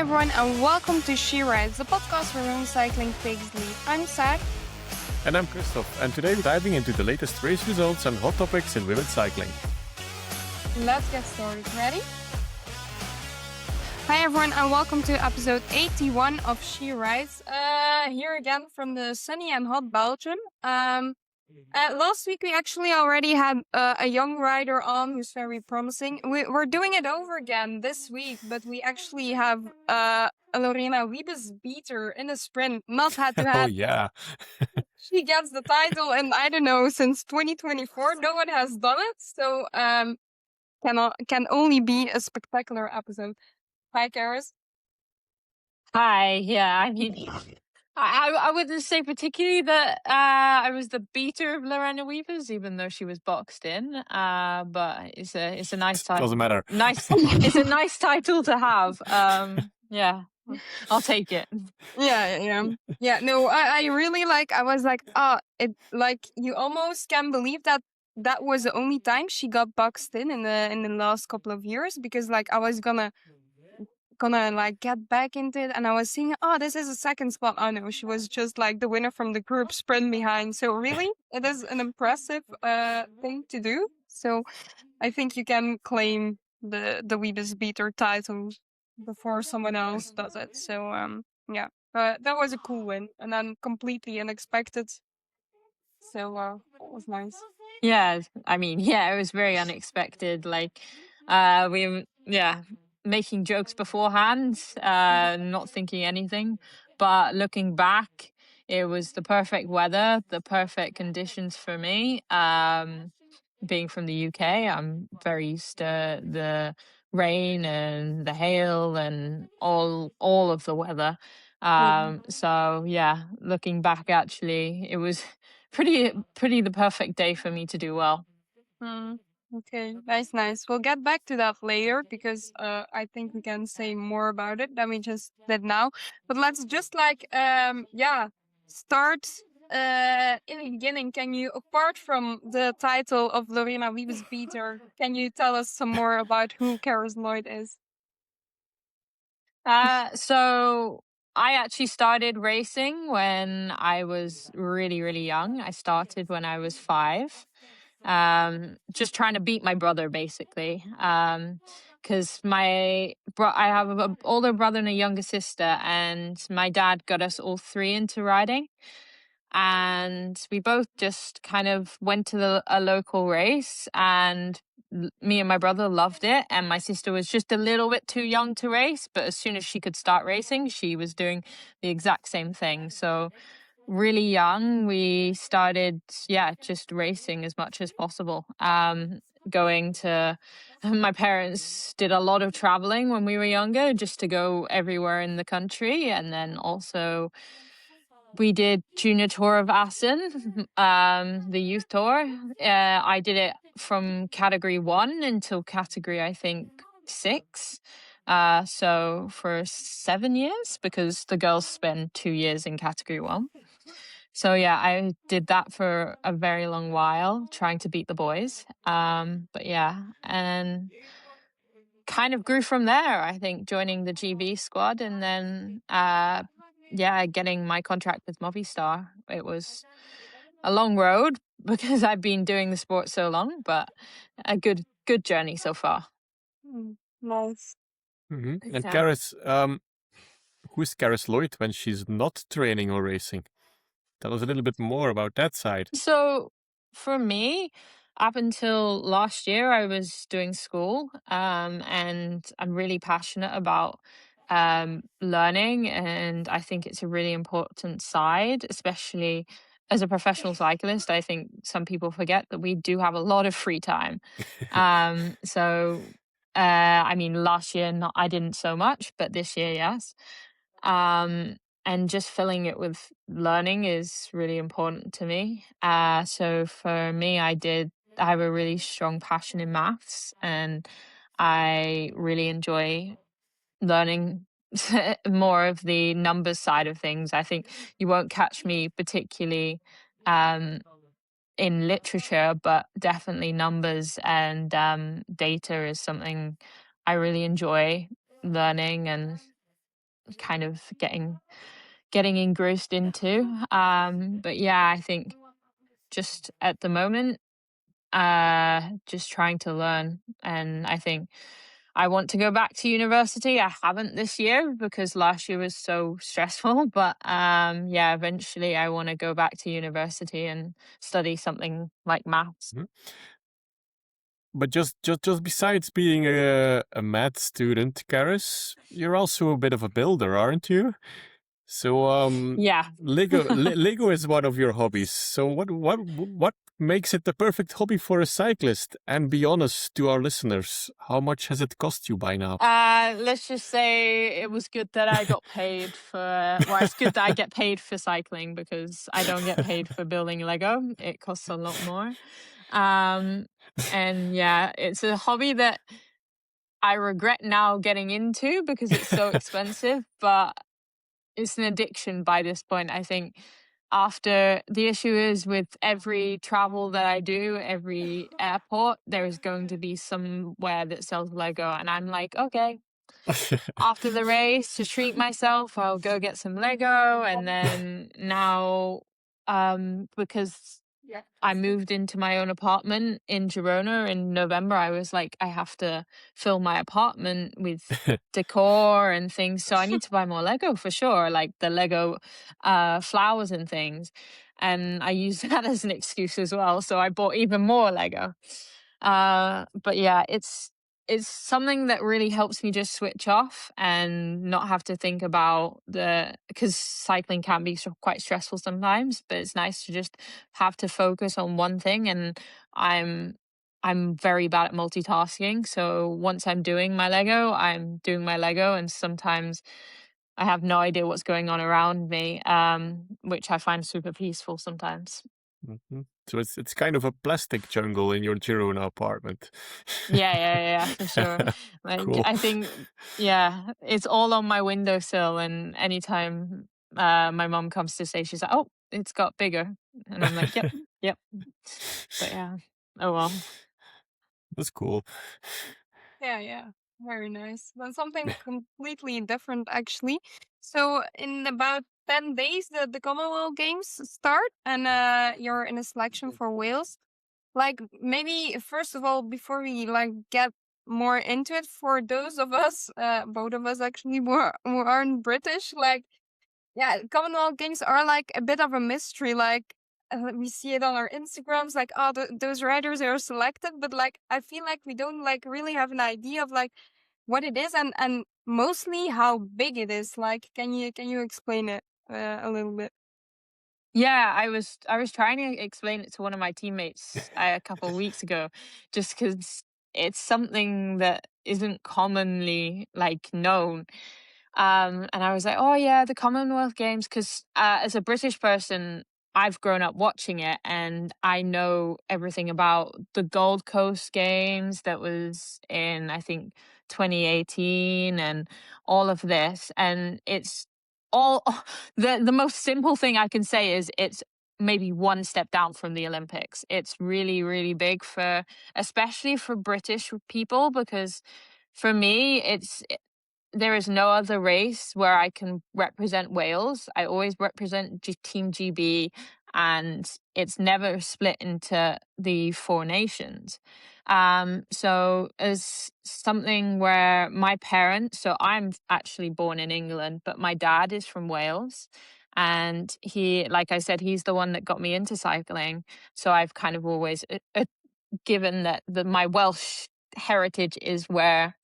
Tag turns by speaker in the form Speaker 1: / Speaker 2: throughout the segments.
Speaker 1: everyone, and welcome to She Rides, the podcast where women cycling takes the lead. I'm Saar.
Speaker 2: And I'm Kristof, and today we're diving into the latest race results and hot topics in women's cycling.
Speaker 1: Let's get started. Ready? Hi everyone, and welcome to episode 81 of She Rides. Here again from the sunny and hot Belgium. Last week we actually already had a young rider on who's very promising. We're doing it over again this week, but we actually have a Lorena Wiebes beater in a sprint, not head to head.
Speaker 2: Oh yeah.
Speaker 1: She gets the title, and I don't know, since 2024, no one has done it. So can only be a spectacular episode. Hi, Carys.
Speaker 3: Hi, yeah, I mean, I wouldn't say particularly that I was the beater of Lorena Wiebes, even though she was boxed in. But it's a nice title.
Speaker 2: Doesn't matter.
Speaker 3: It's a nice title to have. Yeah, I'll take it.
Speaker 1: Yeah. No, I really I was like, you almost can believe that was the only time she got boxed in the last couple of years, because I was gonna get back into it, and I was seeing, this is a second spot. Oh no, she was just the winner from the group sprint behind. So really, it is an impressive thing to do. So I think you can claim the Wiebes beater title before someone else does it. So yeah, that was a cool win, and then completely unexpected. So it was nice.
Speaker 3: Yeah, I mean, it was very unexpected. Making jokes beforehand, not thinking anything, but looking back, it was the perfect weather, the perfect conditions for me. Being from the UK, I'm very used to the rain and the hail and all of the weather. So yeah, looking back, actually, it was pretty the perfect day for me to do well.
Speaker 1: Okay, nice. We'll get back to that later, because I think we can say more about it than we just did now. But let's just start in the beginning. Can you, apart from the title of Lorena Wiebes beater, can you tell us some more about who Carys Lloyd is?
Speaker 3: So I actually started racing when I was really, really young. I started when I was 5. Just trying to beat my brother, basically. Because I have an older brother and a younger sister, and my dad got us all 3 into riding. And we both just kind of went to a local race, and me and my brother loved it, and my sister was just a little bit too young to race, but as soon as she could start racing, she was doing the exact same thing. So really young, we started just racing as much as possible. Going to My parents did a lot of traveling when we were younger, just to go everywhere in the country, and then also we did Junior Tour of Assen, the youth tour. I did it from category 1 until category, I think, 6. So for 7 years, because the girls spend 2 years in category 1. So yeah, I did that for a very long while, trying to beat the boys. But yeah, and kind of grew from there, I think, joining the GB squad, and then getting my contract with Movistar. It was a long road because I've been doing the sport so long, but a good journey so far.
Speaker 1: Nice.
Speaker 2: Mm-hmm. And Carys, who's Carys Lloyd when she's not training or racing? Tell us a little bit more about that side.
Speaker 3: So for me, up until last year, I was doing school, and I'm really passionate about learning, and I think it's a really important side, especially as a professional cyclist. I think some people forget that we do have a lot of free time. I mean, last year I didn't so much, but this year, yes. And just filling it with learning is really important to me. So for me, I have a really strong passion in maths, and I really enjoy learning more of the numbers side of things. I think you won't catch me particularly in literature, but definitely numbers and data is something I really enjoy learning, and kind of getting engrossed into. But yeah, I think just at the moment, just trying to learn. And I think I want to go back to university. I haven't this year because last year was so stressful. But yeah, eventually I want to go back to university and study something like maths.
Speaker 2: Mhm. But just besides being a math student, Carys, you're also a bit of a builder, aren't you? So
Speaker 3: Yeah.
Speaker 2: Lego is one of your hobbies. So what makes it the perfect hobby for a cyclist? And be honest to our listeners, how much has it cost you by now?
Speaker 3: Let's just say it was good that I got paid for. Well, it's good that I get paid for cycling because I don't get paid for building Lego. It costs a lot more. And yeah, it's a hobby that I regret now getting into because it's so expensive, but it's an addiction by this point. I think after the issue is with every travel that I do, every airport, there is going to be somewhere that sells Lego. And I'm like, okay, after the race to treat myself, I'll go get some Lego. And then now, because I moved into my own apartment in Girona in November, I was like, I have to fill my apartment with decor and things. So I need to buy more Lego for sure, like the Lego flowers and things. And I used that as an excuse as well. So I bought even more Lego. But yeah, it's something that really helps me just switch off and not have to think about because cycling can be quite stressful sometimes, but it's nice to just have to focus on one thing. And I'm very bad at multitasking. So once I'm doing my Lego, I'm doing my Lego, and sometimes I have no idea what's going on around me, which I find super peaceful sometimes.
Speaker 2: Mm-hmm. So it's kind of a plastic jungle in your Girona apartment.
Speaker 3: Yeah, for sure. Like
Speaker 2: Cool.
Speaker 3: I think, yeah, it's all on my windowsill, and anytime my mom comes to say, she's like, "Oh, it's got bigger," and I'm like, "Yep." But yeah, oh well.
Speaker 2: That's cool.
Speaker 1: Yeah, very nice. Then something completely different, actually. So in about 10 days, the Commonwealth Games start, and you're in a selection for Wales. Like, maybe first of all, before we like get more into it, for those of us, both of us actually, who aren't British, like, yeah, Commonwealth Games are like a bit of a mystery. Like, we see it on our Instagrams, like, oh, those riders are selected, but like, I feel like we don't like really have an idea of like what it is, and mostly how big it is. Like, can you explain it a little bit?
Speaker 3: Yeah, I was trying to explain it to one of my teammates a couple of weeks ago, just because it's something that isn't commonly like known. And I was like, oh yeah, the Commonwealth Games, because as a British person, I've grown up watching it, and I know everything about the Gold Coast Games that was in, I think, 2018, and all of this, and it's all the most simple thing I can say is it's maybe one step down from the Olympics. It's really, really big especially for British people, because for me, there is no other race where I can represent Wales. I always represent Team GB, and it's never split into the four nations. So as something where my parents, so I'm actually born in England, but my dad is from Wales. And he, like I said, he's the one that got me into cycling. So I've kind of always given that my Welsh heritage is where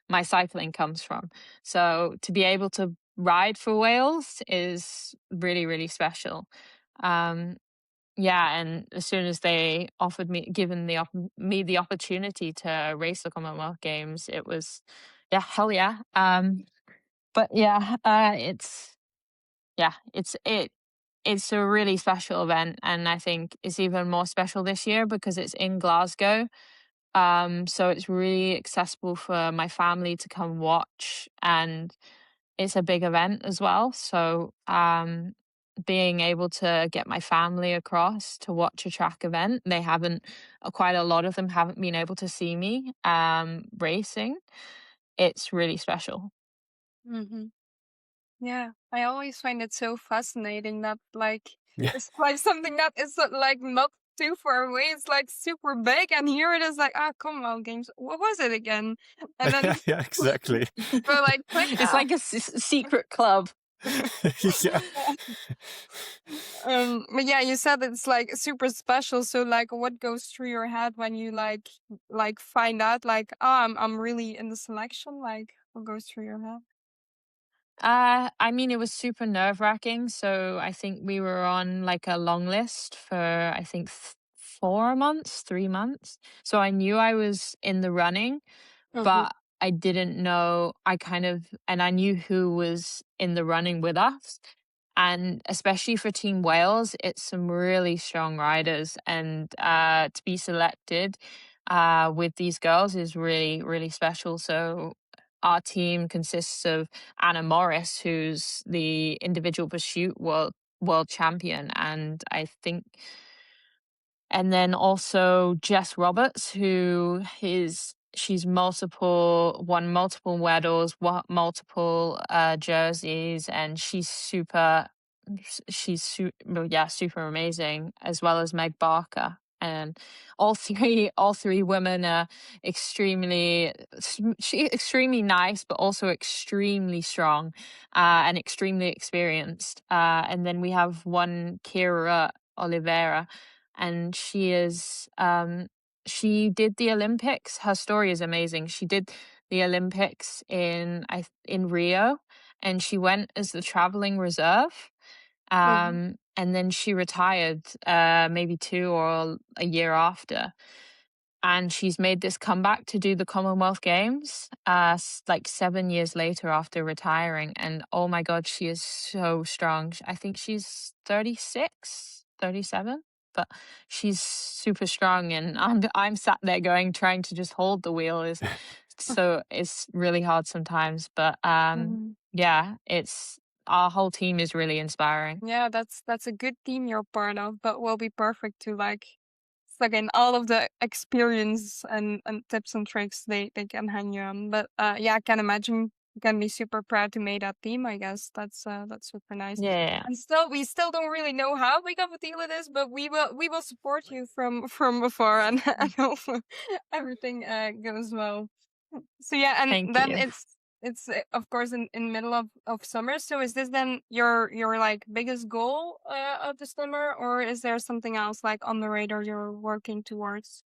Speaker 3: my cycling comes from. So to be able to ride for Wales is really, really special. Yeah, and as soon as they offered me, me the opportunity to race the Commonwealth Games, it was, yeah, hell yeah. But yeah, it's a really special event, and I think it's even more special this year because it's in Glasgow. So it's really accessible for my family to come watch, and it's a big event as well. So being able to get my family across to watch a track event, quite a lot of them haven't been able to see me racing. It's really special.
Speaker 1: Mm-hmm. Yeah, I always find it so fascinating that like
Speaker 2: Yeah.
Speaker 1: it's like something that is like not too far away. It's like super big, and here it is like Commonwealth Games. What was it again? And then
Speaker 2: Yeah, exactly.
Speaker 1: we're like click.
Speaker 3: It's like a secret club.
Speaker 2: Yeah.
Speaker 1: But yeah, you said it's like super special. So like, what goes through your head when you like find out like, I'm really in the selection? Like, what goes through your head?
Speaker 3: I mean, it was super nerve-wracking. So I think we were on like a long list for I think 4 months, 3 months. So I knew I was in the running,
Speaker 1: Mm-hmm.
Speaker 3: but I didn't know. And I knew who was in the running with us. And especially for Team Wales, it's some really strong riders. And to be selected with these girls is really, really special. So our team consists of Anna Morris, who's the individual pursuit world champion, and then also Jess Roberts, she's won multiple medals, multiple jerseys, and super amazing, as well as Meg Barker. And all three women are extremely nice, but also extremely strong, and extremely experienced. And then we have one Kira Oliveira, and she did the Olympics. Her story is amazing. She did the Olympics in Rio, and she went as the traveling reserve. And then she retired maybe 2 or a year after. And she's made this comeback to do the Commonwealth Games like 7 years later after retiring. And oh my God, she is so strong. I think she's 36, 37, but she's super strong. And I'm sat there trying to just hold the wheel it's really hard sometimes. But
Speaker 1: Mm-hmm.
Speaker 3: yeah, our whole team is really inspiring.
Speaker 1: Yeah, that's a good team you're part of, but will be perfect to like suck in all of the experience and tips and tricks they can hang you on. But yeah, I can imagine you can be super proud to make that team. I guess that's super nice.
Speaker 3: Yeah.
Speaker 1: And we still don't really know how big of a deal it is, but we will support you from afar, and I hope everything goes well. So yeah, and
Speaker 3: Thank
Speaker 1: then
Speaker 3: you.
Speaker 1: it's of course in middle of summer. So is this then your like biggest goal of the summer, or is there something else like on the radar you're working towards?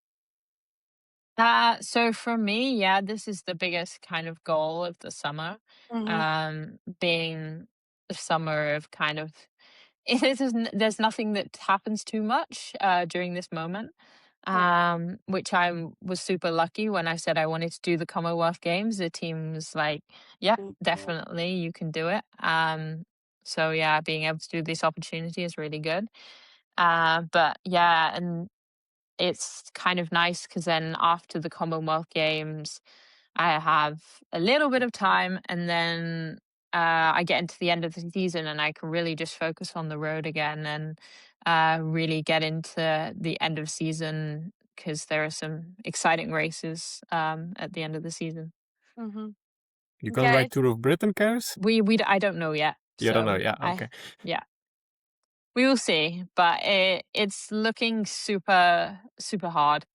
Speaker 3: So for me, yeah, this is the biggest kind of goal of the summer.
Speaker 1: Mm-hmm.
Speaker 3: Being the summer of kind of there's nothing that happens too much during this moment.
Speaker 1: Yeah.
Speaker 3: Which I was super lucky when I said I wanted to do the Commonwealth Games. The team was like, yeah, definitely you can do it. So yeah, being able to do this opportunity is really good. But yeah, and it's kind of nice because then after the Commonwealth Games, I have a little bit of time, and then I get into the end of the season and I can really just focus on the road again, and really get into the end of season because there are some exciting races at the end of the season.
Speaker 1: Mm-hmm.
Speaker 2: You gonna
Speaker 1: Yeah,
Speaker 2: ride
Speaker 1: it's
Speaker 2: Tour of Britain, Carys?
Speaker 3: I don't know yet.
Speaker 2: You don't know.
Speaker 3: So
Speaker 2: Yeah. Okay.
Speaker 3: yeah. We will see, but it's looking super, super hard,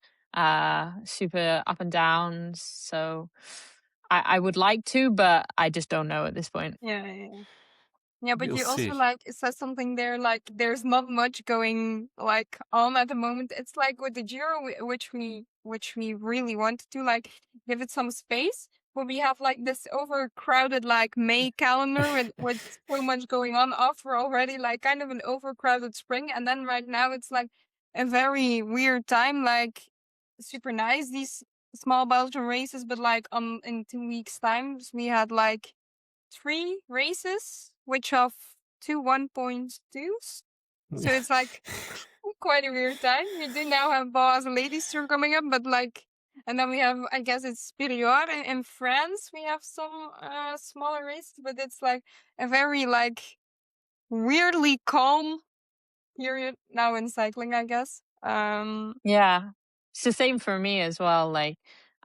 Speaker 3: super up and down. So I would like to, but I just don't know at this point.
Speaker 1: yeah. Yeah, but
Speaker 2: We'll
Speaker 1: you also
Speaker 2: see.
Speaker 1: like it says something there like there's not much going like on at the moment. It's like with the Giro, which we really wanted to like give it some space, but we have like this overcrowded like May calendar with so much going on after already like kind of an overcrowded spring, and then right now it's like a very weird time, like super nice these small Belgian races, but like in 2 weeks times we had like 3 races, which of 2 1.2s. So it's like quite a weird time. We do now have Baloise Ladies Tour coming up, but like, and then we have, I guess it's Superior in France. We have some smaller races, but it's like a very like weirdly calm period now in cycling, I guess.
Speaker 3: Yeah, it's the same for me as well. Like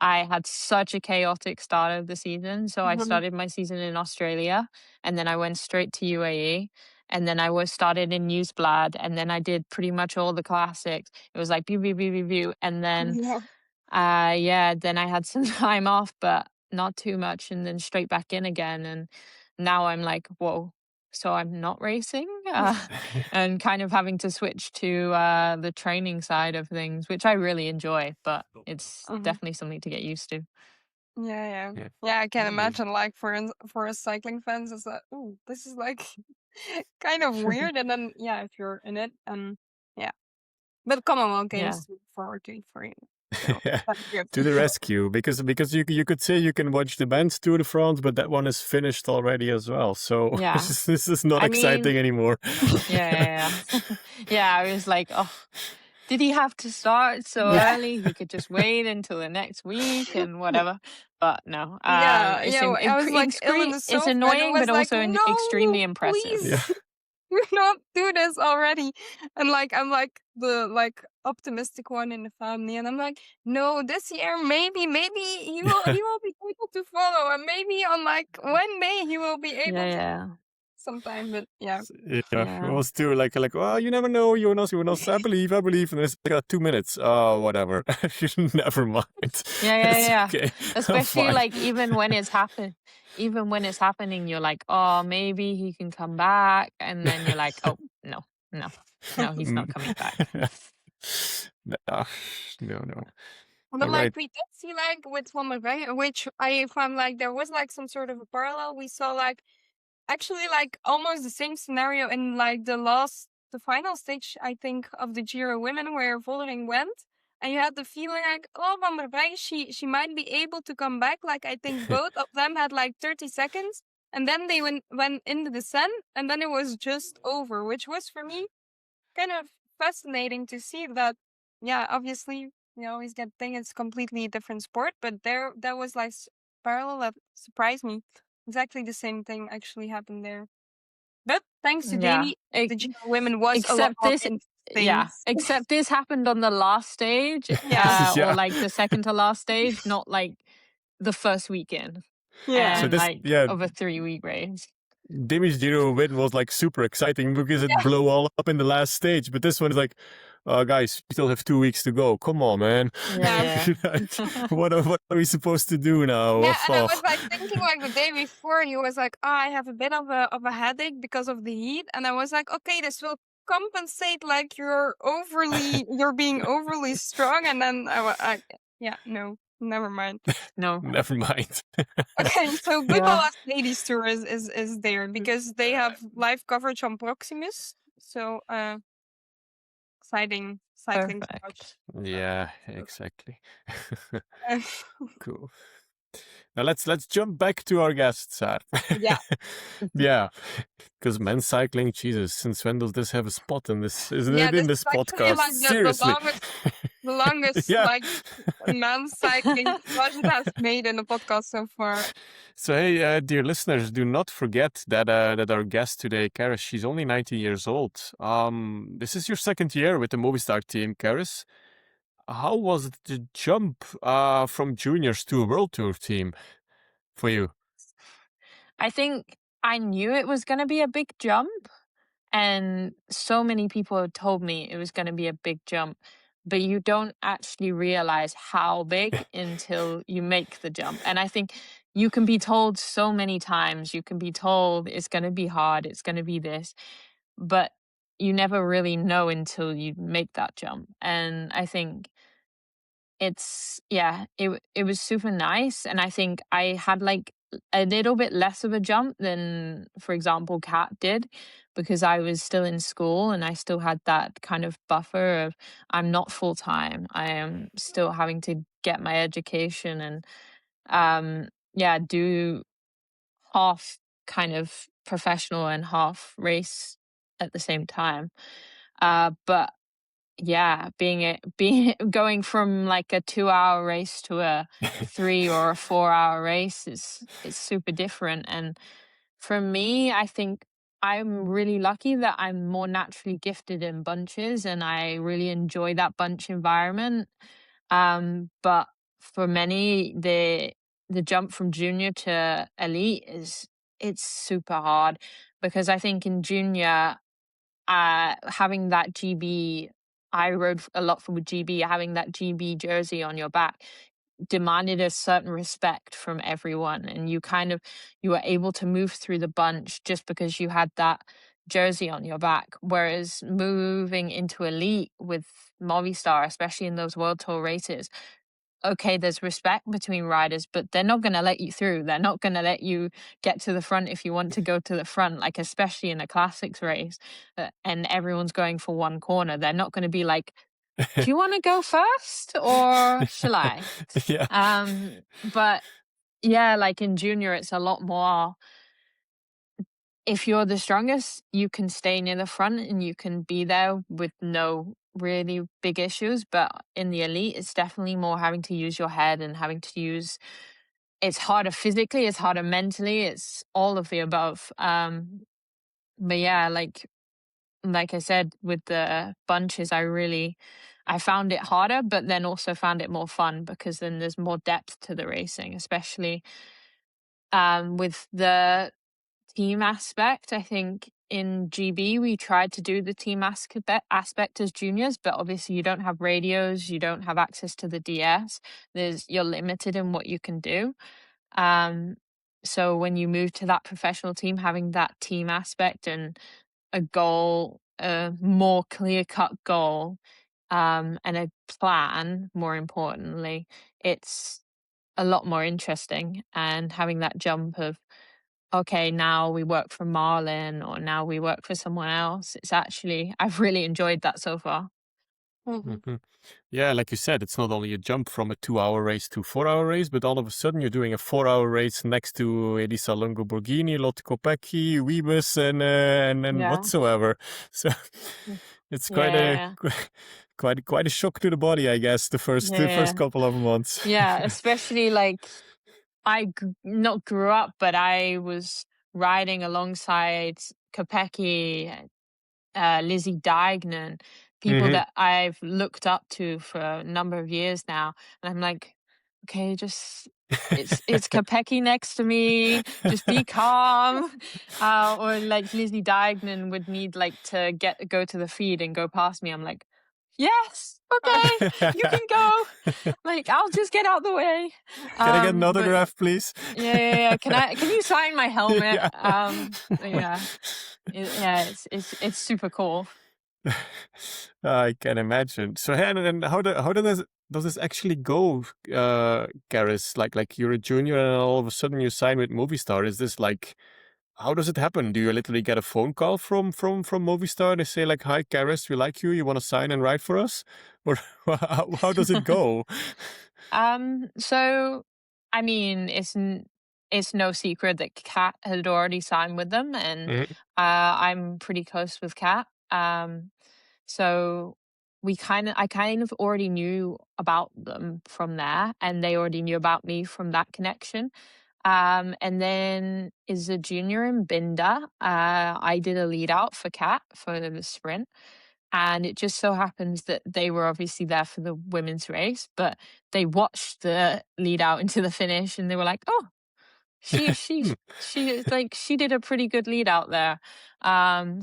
Speaker 3: I had such a chaotic start of the season. So I started my season in Australia, and then I went straight to UAE, and then I was started in Nieuwsblad, and then I did pretty much all the classics. It was like view, and then then I had some time off, but not too much, and then straight back in again. And now I'm like, whoa. So I'm not racing, and kind of having to switch to the training side of things, which I really enjoy, but it's definitely something to get used to.
Speaker 1: Yeah.
Speaker 2: Yeah.
Speaker 1: Yeah, I can imagine, like, for a cycling fans, is that, oh, this is like kind of weird. And then, yeah, if you're in it, yeah. But Commonwealth
Speaker 3: Yeah.
Speaker 1: Games, look forward to it for you. So that's good.
Speaker 2: To the rescue, because you could say you can watch the men's Tour de France, but that one is finished already as well. So
Speaker 3: Yeah.
Speaker 2: this is not
Speaker 3: I
Speaker 2: exciting
Speaker 3: mean,
Speaker 2: anymore.
Speaker 3: Yeah. Yeah, I was like, oh, did he have to start so early? He could just wait until the next week and whatever. But no,
Speaker 1: Yeah,
Speaker 3: it's
Speaker 1: I was like ill in the
Speaker 3: it's
Speaker 1: sofa, and it
Speaker 3: annoying,
Speaker 1: was
Speaker 3: but
Speaker 1: like,
Speaker 3: also extremely
Speaker 1: no,
Speaker 3: impressive.
Speaker 1: please.
Speaker 2: Yeah.
Speaker 1: Do not do this already. And like, I'm like the optimistic one in the family, and I'm like, no, this year maybe he will be able to follow, and maybe on like one day he will be able to
Speaker 3: Yeah.
Speaker 1: sometime. But yeah,
Speaker 2: It was too like, well, you never know, Jonas, I believe, and it's like 2 minutes. Oh, whatever. Never mind.
Speaker 3: Yeah.
Speaker 2: Okay.
Speaker 3: Especially
Speaker 2: Fine.
Speaker 3: like even when it's happening, you're like, oh, maybe he can come back, and then you're like, oh no, he's not coming back.
Speaker 2: No.
Speaker 1: but
Speaker 2: All
Speaker 1: like
Speaker 2: right.
Speaker 1: we did see like with Van der Breggen, which I found like there was like some sort of a parallel. We saw like actually like almost the same scenario in like the final stage, I think, of the Giro women, where Vollering went, and you had the feeling like, oh, Van der Breggen, she might be able to come back. Like, I think both of them had like 30 seconds, and then they went in the descent, and then it was just over, which was for me kind of fascinating to see that. Yeah, obviously we always get thing it's completely different sport, but that was like parallel that surprised me. Exactly the same thing actually happened there. But thanks to
Speaker 3: Yeah.
Speaker 1: Jamie, the Giro women was a lot
Speaker 3: Except
Speaker 1: more
Speaker 3: this,
Speaker 1: interesting.
Speaker 3: except this happened on the last stage,
Speaker 1: Yeah.
Speaker 3: or like the second to last stage, not like the first weekend,
Speaker 1: Yeah.
Speaker 2: So
Speaker 3: and
Speaker 2: this,
Speaker 3: like of a 3-week race.
Speaker 2: Demi's Giro win was like super exciting because it blew all up in the last stage. But this one is like, guys, we still have 2 weeks to go. Come on, man.
Speaker 3: Yeah.
Speaker 2: What are we supposed to do now?
Speaker 1: Yeah, and I was like thinking like the day before, he was like, oh, I have a bit of a headache because of the heat. And I was like, okay, this will compensate, like you're being overly strong. And then no, never mind.
Speaker 3: No.
Speaker 2: Never mind.
Speaker 1: Okay, so good
Speaker 3: Yeah.
Speaker 1: Baloise Ladies Tour is there because they have live coverage on Proximus. So exciting cycling to watch.
Speaker 3: Perfect.
Speaker 2: Yeah, exactly.
Speaker 1: Uh,
Speaker 2: Cool. Now let's jump back to our guest, Saar.
Speaker 1: Yeah.
Speaker 2: Yeah, because men's cycling, Jesus, since when does this have a spot in this? Isn't
Speaker 1: Yeah,
Speaker 2: it in
Speaker 1: this
Speaker 2: this
Speaker 1: is actually
Speaker 2: podcast?
Speaker 1: like
Speaker 2: Seriously.
Speaker 1: the longest
Speaker 2: Yeah.
Speaker 1: like men's cycling project has made in the podcast so far.
Speaker 2: So hey, dear listeners, do not forget that our guest today, Carys, she's only 19 years old. This is your second year with the Movistar team, Carys. How was the jump from juniors to a World Tour team for you?
Speaker 3: I think I knew it was going to be a big jump, and so many people had told me it was going to be a big jump, but you don't actually realize how big until you make the jump. And I think you can be told so many times, you can be told it's going to be hard, it's going to be this, but you never really know until you make that jump. And I think it was super nice. And I think I had like a little bit less of a jump than, for example, Kat did, because I was still in school and I still had that kind of buffer of I'm not full time. I am still having to get my education and do half kind of professional and half race at the same time. But yeah, being going from like a 2-hour race to a 3 or a 4-hour race is super different. And for me, I think I'm really lucky that I'm more naturally gifted in bunches, and I really enjoy that bunch environment. But for many, the jump from junior to elite it's super hard, because I think in junior, having that GB, I rode a lot for GB, having that GB jersey on your back demanded a certain respect from everyone, and you were able to move through the bunch just because you had that jersey on your back. Whereas moving into elite with Movistar, especially in those world tour races, okay, there's respect between riders, but they're not going to let you through. They're not going to let you get to the front if you want to go to the front, like especially in a classics race, and everyone's going for one corner. They're not going to be like, do you want to go first or shall I?
Speaker 2: Yeah.
Speaker 3: But yeah, like in junior, it's a lot more. If you're the strongest, you can stay near the front and you can be there with no really big issues. But in the elite, it's definitely more having to use your head and having to use. It's harder physically, it's harder mentally, it's all of the above. But yeah, like I said, with the bunches, I found it harder, but then also found it more fun because then there's more depth to the racing, especially with the team aspect. I think in GB we tried to do the team aspect as juniors, but obviously you don't have radios, you don't have access to the DS. You're limited in what you can do. So when you move to that professional team, having that team aspect and a goal, a more clear-cut goal, and a plan, more importantly, it's a lot more interesting. And having that jump of, okay, now we work for Marlen or now we work for someone else. I've really enjoyed that so far.
Speaker 2: Mhm. Yeah, like you said, it's not only a jump from a 2-hour race to 4-hour race, but all of a sudden you're doing a 4-hour race next to Elisa Longo Borghini, Lotte Kopecky, Wiebes, and
Speaker 3: Yeah.
Speaker 2: whatsoever. So
Speaker 3: Mm.
Speaker 2: it's quite a
Speaker 3: Yeah.
Speaker 2: quite a shock to the body, I guess, the first
Speaker 3: Yeah.
Speaker 2: couple of months.
Speaker 3: Yeah. Especially like not grew up, but I was riding alongside Kopecky, Lizzie Deignan, people
Speaker 2: Hmm.
Speaker 3: that I've looked up to for a number of years now. And I'm like, okay, just it's Kopecky next to me, just be calm. Or like Lizzie Deignan would need like to go to the feed and go past me. I'm like, yes, okay, you can go. Like, I'll just get out the way.
Speaker 2: Can I get an
Speaker 3: But
Speaker 2: autograph, please?
Speaker 3: yeah. Can you sign my helmet?
Speaker 2: Yeah.
Speaker 3: Yeah. It's super cool.
Speaker 2: I can imagine. So, and how does this actually go, Carys? Like you're a junior and all of a sudden you sign with Movistar. Is this like, how does it happen? Do you literally get a phone call from Movistar? They say like, "Hi, Carys, we like you. You want to sign and ride for us?" Or how does it go?
Speaker 3: So I mean, it's no secret that Kat had already signed with them, and
Speaker 2: Mhm.
Speaker 3: I'm pretty close with Kat. So I kind of already knew about them from there, and they already knew about me from that connection. And then as a junior in Binder, I did a lead out for Kat for the sprint. And it just so happens that they were obviously there for the women's race, but they watched the lead out into the finish and they were like, oh, she she
Speaker 2: Hmm.
Speaker 3: she is like she did a pretty good lead out there.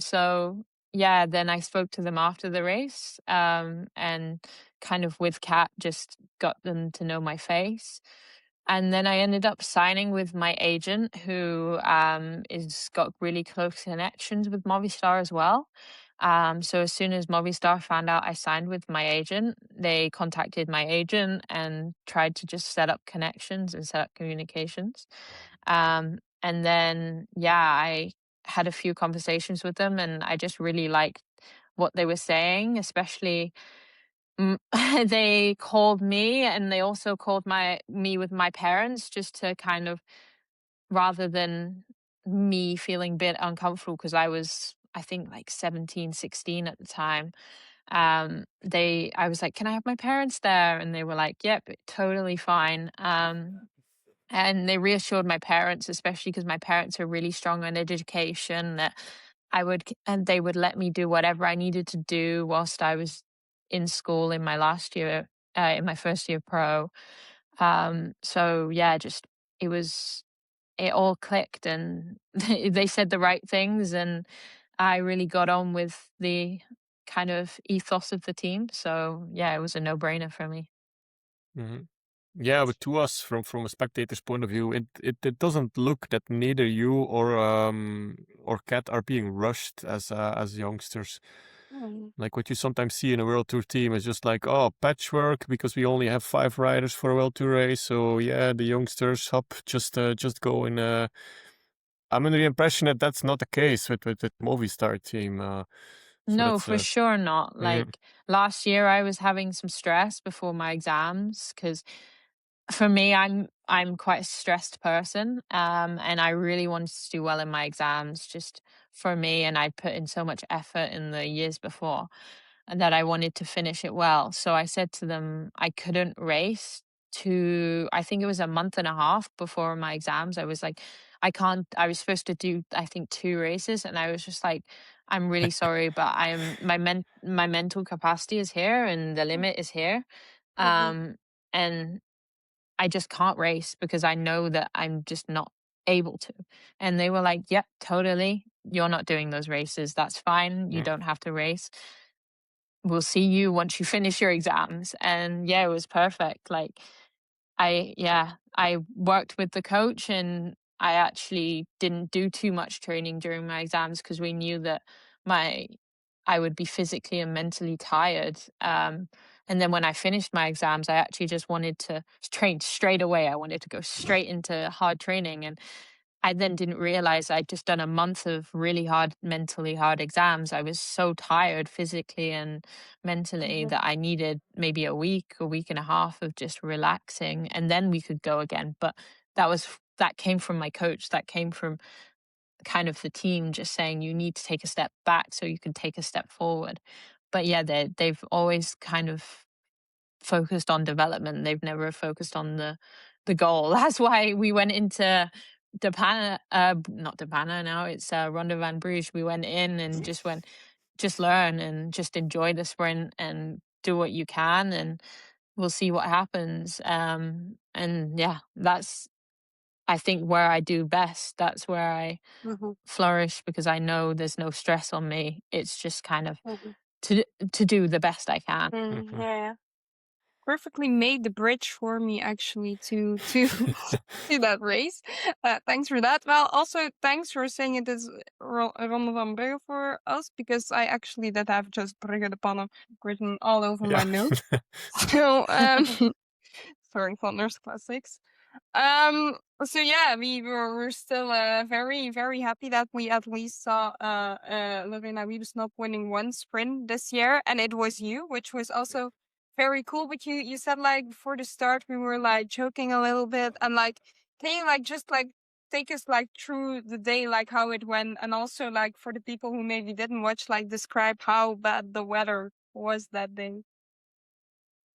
Speaker 3: So yeah, then I spoke to them after the race, and kind of with Kat just got them to know my face. And then I ended up signing with my agent, who is got really close connections with Movistar as well. So as soon as Movistar found out I signed with my agent, they contacted my agent and tried to just set up connections and set up communications. And then, yeah, I had a few conversations with them and I just really liked what they were saying, especially they called me and they also called me with my parents just to kind of, rather than me feeling a bit uncomfortable because I think like 17, 16 at the time. I was like, can I have my parents there? And they were like, yep, totally fine. And they reassured my parents, especially because my parents are really strong on education, that and they would let me do whatever I needed to do whilst I was in school in my last year, in my first year pro. So yeah, just it all clicked, and they said the right things, and I really got on with the kind of ethos of the team. So yeah, it was a no-brainer for me.
Speaker 2: Mhm. Yeah, but to us, from a spectator's point of view, it doesn't look that neither you or Kat are being rushed as youngsters.
Speaker 1: Mm.
Speaker 2: Like what you sometimes see in a World Tour team is just like, oh, patchwork because we only have 5 riders for a World Tour race. So yeah, the youngsters hop just go in. I'm under the impression that that's not the case with Movistar team. So
Speaker 3: No,
Speaker 2: that's
Speaker 3: for sure not.
Speaker 2: mhm,
Speaker 3: Like last year, I was having some stress before my exams because for me, I'm quite a stressed person, and I really wanted to do well in my exams, just for me. And I put in so much effort in the years before, and that I wanted to finish it well. So I said to them I couldn't race to, I think it was a month and a half before my exams. I was like, I can't, I was supposed to do, I think 2 races. And I was just like, I'm really sorry, but my mental capacity is here and the limit is here.
Speaker 1: Mhm.
Speaker 3: Um, and I just can't race because I know that I'm just not able to. And they were like, yep, totally. You're not doing those races. That's fine. You
Speaker 2: mm,
Speaker 3: don't have to race. We'll see you once you finish your exams. And yeah, it was perfect. Like I worked with the coach, and I actually didn't do too much training during my exams because we knew that my I would be physically and mentally tired. And then when I finished my exams, I actually just wanted to train straight away. I wanted to go straight into hard training. And I then didn't realize I'd just done a month of really hard, mentally hard exams. I was so tired physically and mentally
Speaker 1: Mhm.
Speaker 3: that I needed maybe a week and a half of just relaxing, and then we could go again. But that came from my coach. That came from kind of the team just saying you need to take a step back so you can take a step forward. But yeah, they've always kind of focused on development. They've never focused on the goal. That's why we went into Depana, not Depana now. It's Ronde van Bruges. We went in and just learn and just enjoy the sprint and do what you can, and we'll see what happens. And yeah, that's I think where I do best. That's where I
Speaker 1: Mhm.
Speaker 3: flourish because I know there's no stress on me. It's just kind of
Speaker 1: Mhm.
Speaker 3: to do the best I can.
Speaker 1: Mm,
Speaker 2: mhm.
Speaker 1: yeah. Perfectly made the bridge for me actually to to that race. Thanks for that. Well, also thanks for saying it is Ronde van Brugge for us because I actually did have just Brugge de Panne written all over my
Speaker 2: Yeah.
Speaker 1: notes. So sorry, Thunder's classics. So yeah, we're still very happy that we at least saw Lorena Wiebes not winning one sprint this year, and it was you, which was also very cool. But you said like before the start we were like joking a little bit, and like can you like just like take us like through the day, like how it went, and also like for the people who maybe didn't watch, like describe how bad the weather was that day.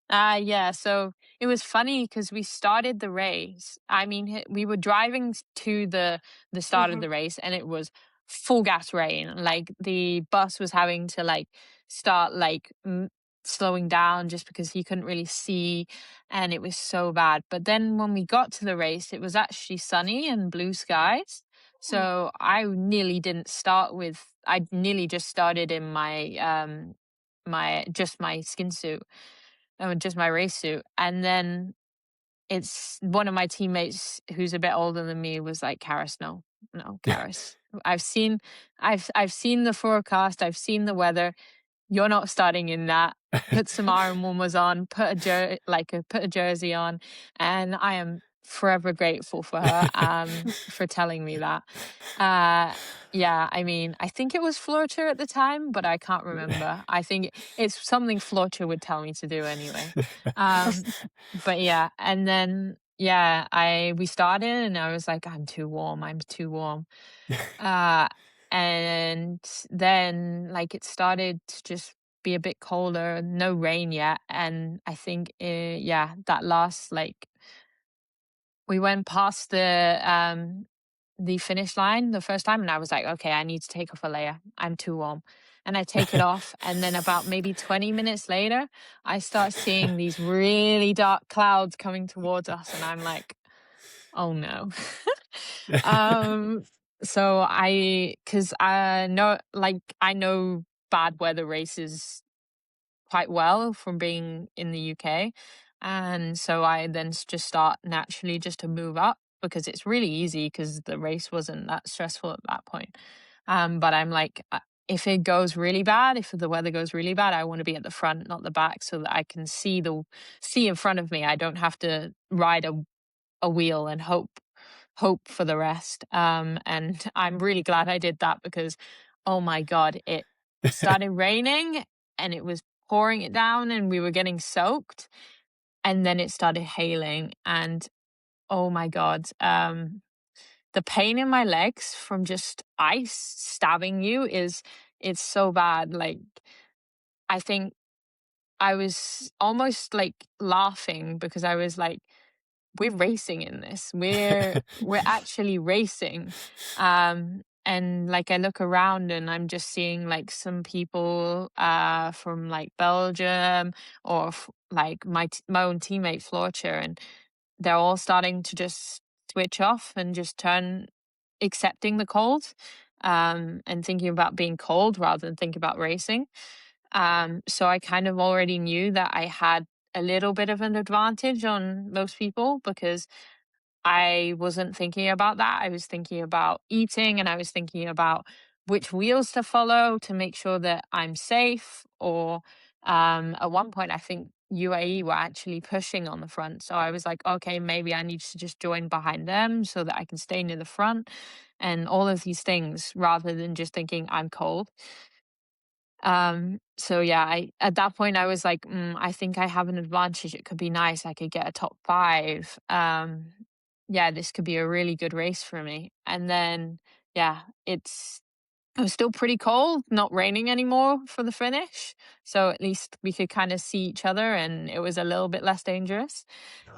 Speaker 3: Yeah, so it was funny because we started the race. I mean, we were driving to the start of
Speaker 1: Mhm.
Speaker 3: the race, and it was full gas rain. Like the bus was having to like start like slowing down just because he couldn't really see, and it was so bad. But then when we got to the race, it was actually sunny and blue skies.
Speaker 1: Mm.
Speaker 3: So I nearly didn't start with. I nearly just started in my skin suit, just my race suit. And then it's one of my teammates who's a bit older than me was like, Carys, no, Carys. I've seen the forecast, I've seen the weather. You're not starting in that. Put some Iron warmers on, put a jersey on, and I am forever grateful for her for telling me that. Uh yeah, I mean, I think it was Floorter at the time, but I can't remember. I think it's something Floorter would tell me to do anyway. Um but yeah, and then yeah, I we started and I was like, I'm too warm, I'm too warm. Uh and then like it started to just be a bit colder, no rain yet, and I think yeah, that last like we went past the finish line the first time, and I was like, okay, I need to take off a layer. I'm too warm. and I take it off. And then about maybe 20 minutes later, I start seeing these really dark clouds coming towards us. And I'm like, oh no. So cause I know bad weather races quite well from being in the UK. And so I then just start naturally just to move up because it's really easy because the race wasn't that stressful at that point. But I'm like, if it goes really bad, if the weather goes really bad, I want to be at the front, not the back, so that I can see in front of me. I don't have to ride a wheel and hope for the rest. And I'm really glad I did that because, oh my God, it started raining and it was pouring it down and we were getting soaked. And then it started hailing and oh my God, the pain in my legs from just ice stabbing you it's so bad. Like, I think I was almost like laughing because I was like, we're racing in this. We're actually racing. And like I look around and I'm just seeing like some people from like Belgium or like my own teammate Floortje, and they're all starting to just switch off and just turn accepting the cold, and thinking about being cold rather than think about racing. So I kind of already knew that I had a little bit of an advantage on most people because I wasn't thinking about that. I was thinking about eating and I was thinking about which wheels to follow to make sure that I'm safe. Or at one point, I think UAE were actually pushing on the front. So I was like, okay, maybe I need to just join behind them so that I can stay near the front and all of these things rather than just thinking I'm cold. So yeah, at that point I was like, I think I have an advantage. It could be nice. I could get a top 5. Yeah, this could be a really good race for me. And then, yeah, it was still pretty cold, not raining anymore for the finish. So at least we could kind of see each other and it was a little bit less dangerous.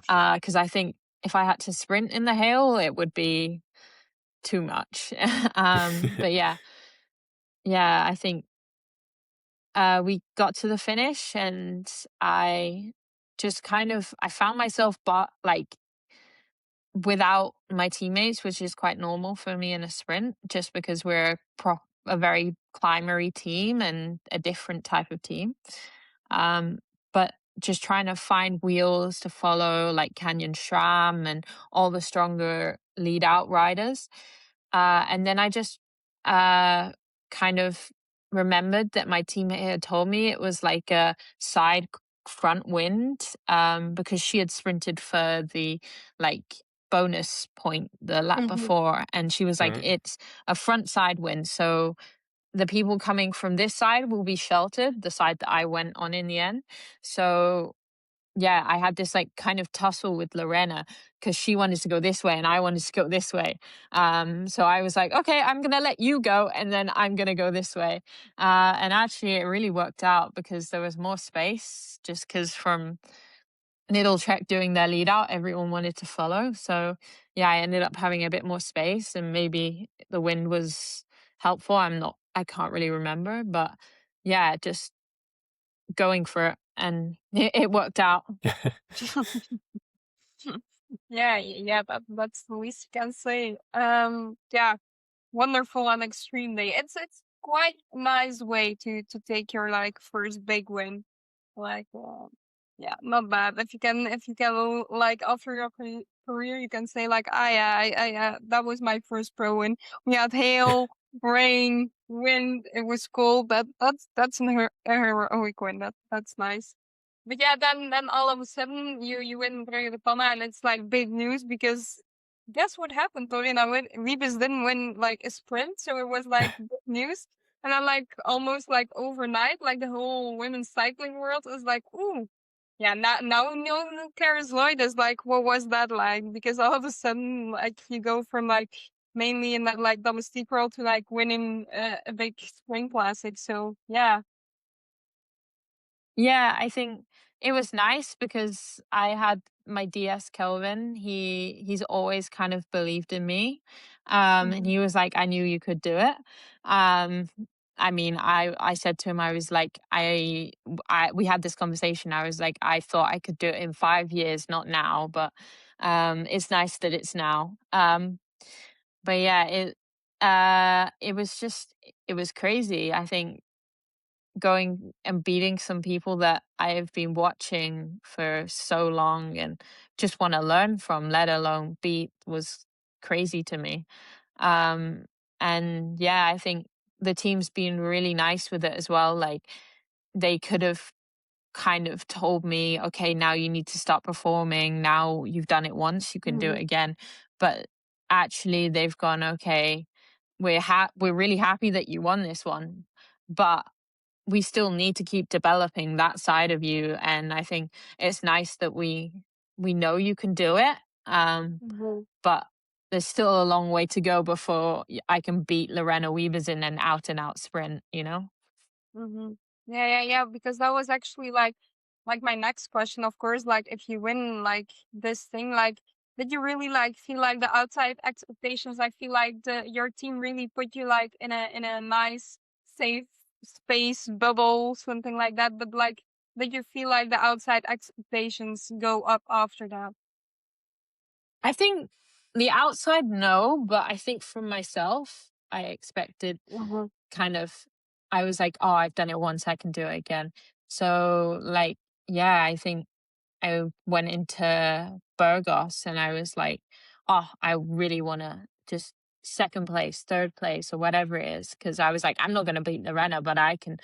Speaker 3: Because I think if I had to sprint in the hail, it would be too much. But yeah, I think we got to the finish and I just I found myself like without my teammates, which is quite normal for me in a sprint, just because we're a very climbery team and a different type of team. But just trying to find wheels to follow, like Canyon Shram and all the stronger lead out riders. And then I just kind of remembered that my teammate had told me it was like a side front wind, because she had sprinted for the like bonus point the lap before, and she was like, it's a front side wind, so the people coming from this side will be sheltered, the side that I went on in the end. So yeah, I had this like kind of tussle with Lorena because she wanted to go this way and I wanted to go this way. So I was like, okay, I'm going to let you go and then I'm going to go this way. And actually it really worked out because there was more space just because from Middle Trek doing their lead out, everyone wanted to follow. So yeah, I ended up having a bit more space and maybe the wind was helpful. I can't really remember, but yeah, just going for it and it worked out.
Speaker 1: Yeah, that's the least you can say. Yeah, wonderful and extreme day. It's quite a nice way to take your like first big win. Like, yeah, not bad. If you can like after your career, you can say like, yeah, that was my first pro win. We had hail, rain, wind. It was cold. That's a heroic win. That's nice. But yeah, then all of a sudden you win Brugge de Panna and it's like big news because guess what happened, Lorena? Wiebes didn't win like a sprint, so it was like big news. And then like almost like overnight, like the whole women's cycling world was like, ooh, yeah, now no Carys Lloyd is like, what was that like? Because all of a sudden, like you go from like mainly in that like domestique world to like winning a big spring classic. So yeah.
Speaker 3: Yeah, I think it was nice because I had my DS Kelvin. He's always kind of believed in me. And he was like, I knew you could do it. I mean, I said to him, I was like, we had this conversation. I was like, I thought I could do it in 5 years, not now, but it's nice that it's now. But yeah, it was just, it was crazy. I think going and beating some people that I've been watching for so long and just want to learn from, let alone beat, was crazy to me. Um, and yeah, I think the team's been really nice with it as well. Like they could have kind of told me, okay, now you need to start performing. Now you've done it once, you can do it again. But actually, they've gone, okay, we're really happy that you won this one, but we still need to keep developing that side of you. And I think it's nice that we know you can do it. But there's still a long way to go before I can beat Lorena Wiebes in an out and out sprint, you know?
Speaker 1: Mm-hmm. Yeah. Because that was actually like my next question, of course. Like, if you win like this thing, like, did you really like feel like the outside expectations? I feel like your team really put you like in a nice, safe space bubble, something like that. But like, did you feel like the outside expectations go up after that?
Speaker 3: I think the outside, no, but I think from myself, I expected
Speaker 1: Mm-hmm.
Speaker 3: kind of, I was like, oh, I've done it once, I can do it again. So, like, yeah, I think I went into Burgos and I was like, oh, I really want to just second place, third place, or whatever it is. Cause I was like, I'm not going to beat Lorena, but I can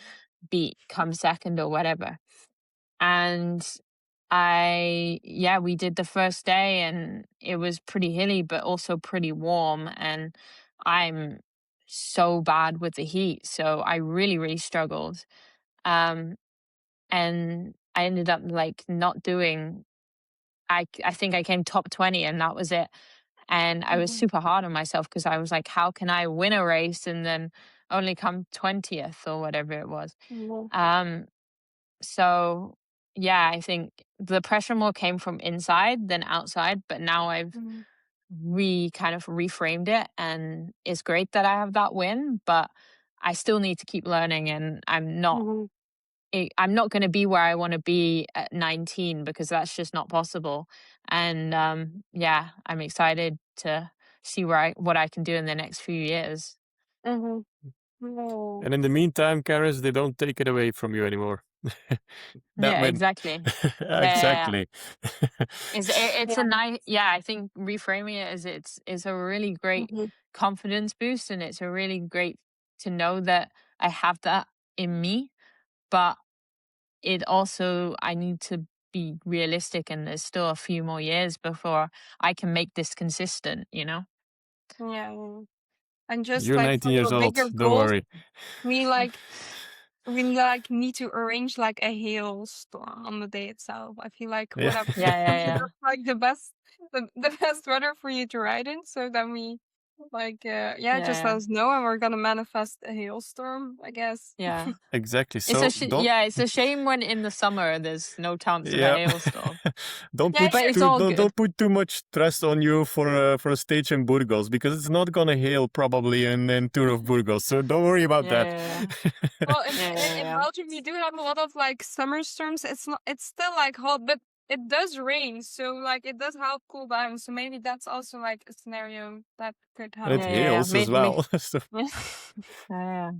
Speaker 3: come second or whatever. And yeah, we did the first day and it was pretty hilly, but also pretty warm. And I'm so bad with the heat. So I really, really struggled. Um, and I ended up like not doing, I think I came top 20 and that was it. And I was
Speaker 1: Mm-hmm.
Speaker 3: super hard on myself because I was like, how can I win a race and then only come 20th or whatever it was? Um, so yeah, I think the pressure more came from inside than outside, but now I've
Speaker 1: Mm-hmm.
Speaker 3: kind of reframed it and it's great that I have that win, but I still need to keep learning and
Speaker 1: Mm-hmm.
Speaker 3: I'm not going to be where I want to be at 19 because that's just not possible. And yeah, I'm excited to see what I can do in the next few years.
Speaker 1: Mm-hmm. Oh.
Speaker 2: And in the meantime, Carys, they don't take it away from you anymore. That
Speaker 3: Yeah,
Speaker 2: win.
Speaker 3: exactly. Yeah.
Speaker 2: Exactly.
Speaker 3: It's a
Speaker 1: Yeah.
Speaker 3: nice, yeah, I think reframing it as it's a really great
Speaker 1: Mm-hmm.
Speaker 3: confidence boost and it's a really great to know that I have that in me, but it also, I need to be realistic and there's still a few more years before I can make this consistent, you know?
Speaker 1: Yeah. And just
Speaker 2: You're
Speaker 1: like
Speaker 2: 19
Speaker 1: for your
Speaker 2: years old.
Speaker 1: bigger
Speaker 2: Don't
Speaker 1: goals,
Speaker 2: worry.
Speaker 1: we like we like need to arrange like a hailstorm on the day itself. I feel like
Speaker 2: Yeah.
Speaker 1: whatever
Speaker 3: Yeah, yeah, yeah.
Speaker 1: that's like the best weather for you to ride in. So then we like yeah, just let
Speaker 3: Yeah.
Speaker 1: us know and we're gonna manifest a hailstorm, I guess.
Speaker 3: Yeah.
Speaker 2: Exactly. So don't.
Speaker 3: Yeah, it's a shame when in the summer there's no chance of a
Speaker 2: Yeah.
Speaker 3: hailstorm.
Speaker 1: Yeah,
Speaker 3: But it's all good.
Speaker 2: don't put too much stress on you for a stage in Burgos because it's not gonna hail probably in Tour of Burgos. So don't worry about
Speaker 3: Yeah,
Speaker 2: that.
Speaker 3: yeah,
Speaker 1: well,
Speaker 3: yeah, yeah,
Speaker 1: in
Speaker 3: yeah.
Speaker 1: Belgium we do have a lot of like summer storms. It's still like hot, but it does rain, so like it does help cool down. So maybe that's also like a scenario that could
Speaker 2: And it
Speaker 1: help.
Speaker 3: Yeah, yeah, yeah.
Speaker 2: hails as well. So
Speaker 1: Yeah.
Speaker 3: Yeah.